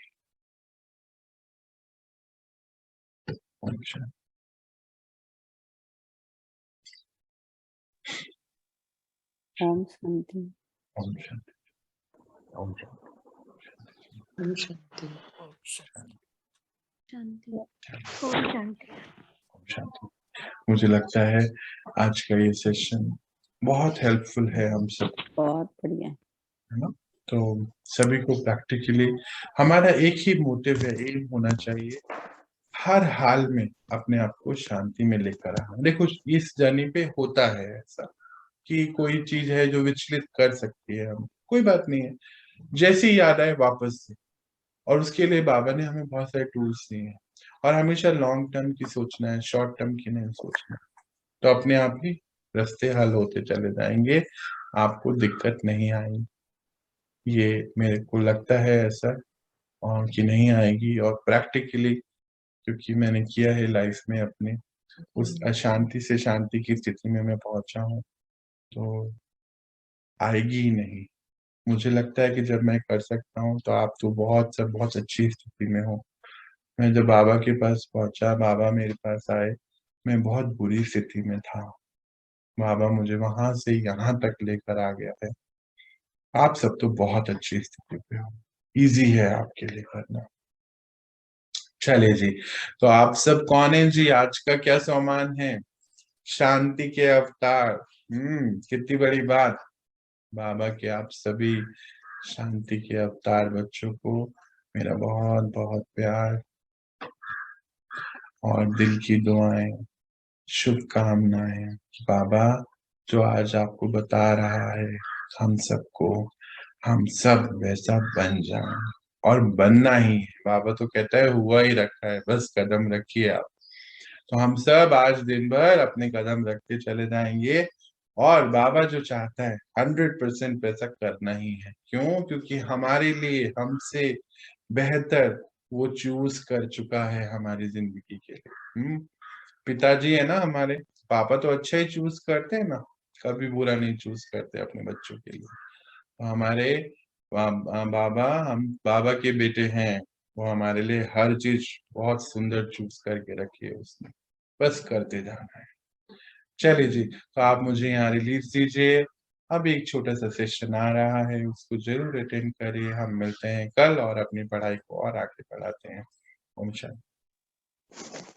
ओम शांति। ओम शांति। ओम शांति। ओम शांति। ओम शांति। शांति। ओम शांति। ओम शांति। मुझे लगता है आज का ये सेशन बहुत हेल्पफुल है हम सब, बहुत बढ़िया। है ना। तो सभी को प्रैक्टिकली हमारा एक ही मोटिव है, एम होना चाहिए, हर हाल में अपने आप को शांति में लेकर आना। देखो इस जर्नी पे होता है ऐसा कि कोई चीज है जो विचलित कर सकती है, हम कोई बात नहीं है, जैसी याद आए वापस से। और उसके लिए बाबा ने हमें बहुत सारे टूल्स दिए हैं, और हमेशा लॉन्ग टर्म की सोचना है, शॉर्ट टर्म की नहीं सोचना है। तो अपने आप ही रास्ते हल होते चले जाएंगे, आपको दिक्कत नहीं आएगी। ये मेरे को लगता है ऐसा, और कि नहीं आएगी। और प्रैक्टिकली क्योंकि मैंने किया है लाइफ में अपने, उस अशांति से शांति की स्थिति में मैं पहुंचा हूँ, तो आएगी ही नहीं। मुझे लगता है कि जब मैं कर सकता हूँ तो आप तो बहुत अच्छी स्थिति में हो। मैं जब बाबा के पास पहुंचा, बाबा मेरे पास आए, मैं बहुत बुरी स्थिति में था। बाबा मुझे वहां से यहाँ तक लेकर आ गया है। आप सब तो बहुत अच्छी स्थिति पे हो, इजी है आपके लिए करना। चलिए जी, तो आप सब कौन है जी? आज का क्या सम्मान है? शांति के अवतार। कितनी बड़ी बात। बाबा के आप सभी शांति के अवतार बच्चों को मेरा बहुत बहुत प्यार और दिल की दुआएं, शुभकामनाएं। बाबा जो आज आपको बता रहा है हम सबको, हम सब वैसा बन जाएं, और बनना ही है। बाबा तो कहता है हुआ ही रखा है, बस कदम रखिए आप। तो हम सब आज दिन भर अपने कदम रखते चले जाएंगे, और बाबा जो चाहता है 100% वैसा करना ही है। क्यों? क्योंकि हमारे लिए हमसे बेहतर वो चूज कर चुका है हमारी जिंदगी के लिए। पिताजी है ना हमारे, पापा तो अच्छा ही चूज करते हैं ना, कभी बुरा नहीं चूज करते अपने बच्चों के लिए। तो हमारे बाबा, हम बाबा के बेटे हैं, वो हमारे लिए हर चीज बहुत सुंदर चूज करके रखी है उसने, बस करते जाना है। चलिए जी, तो आप मुझे यहाँ रिलीज दीजिए। अब एक छोटा सा सेशन आ रहा है, उसको जरूर अटेंड करिए। हम मिलते हैं कल और अपनी पढ़ाई को और आगे बढ़ाते हैं। ओम शांति।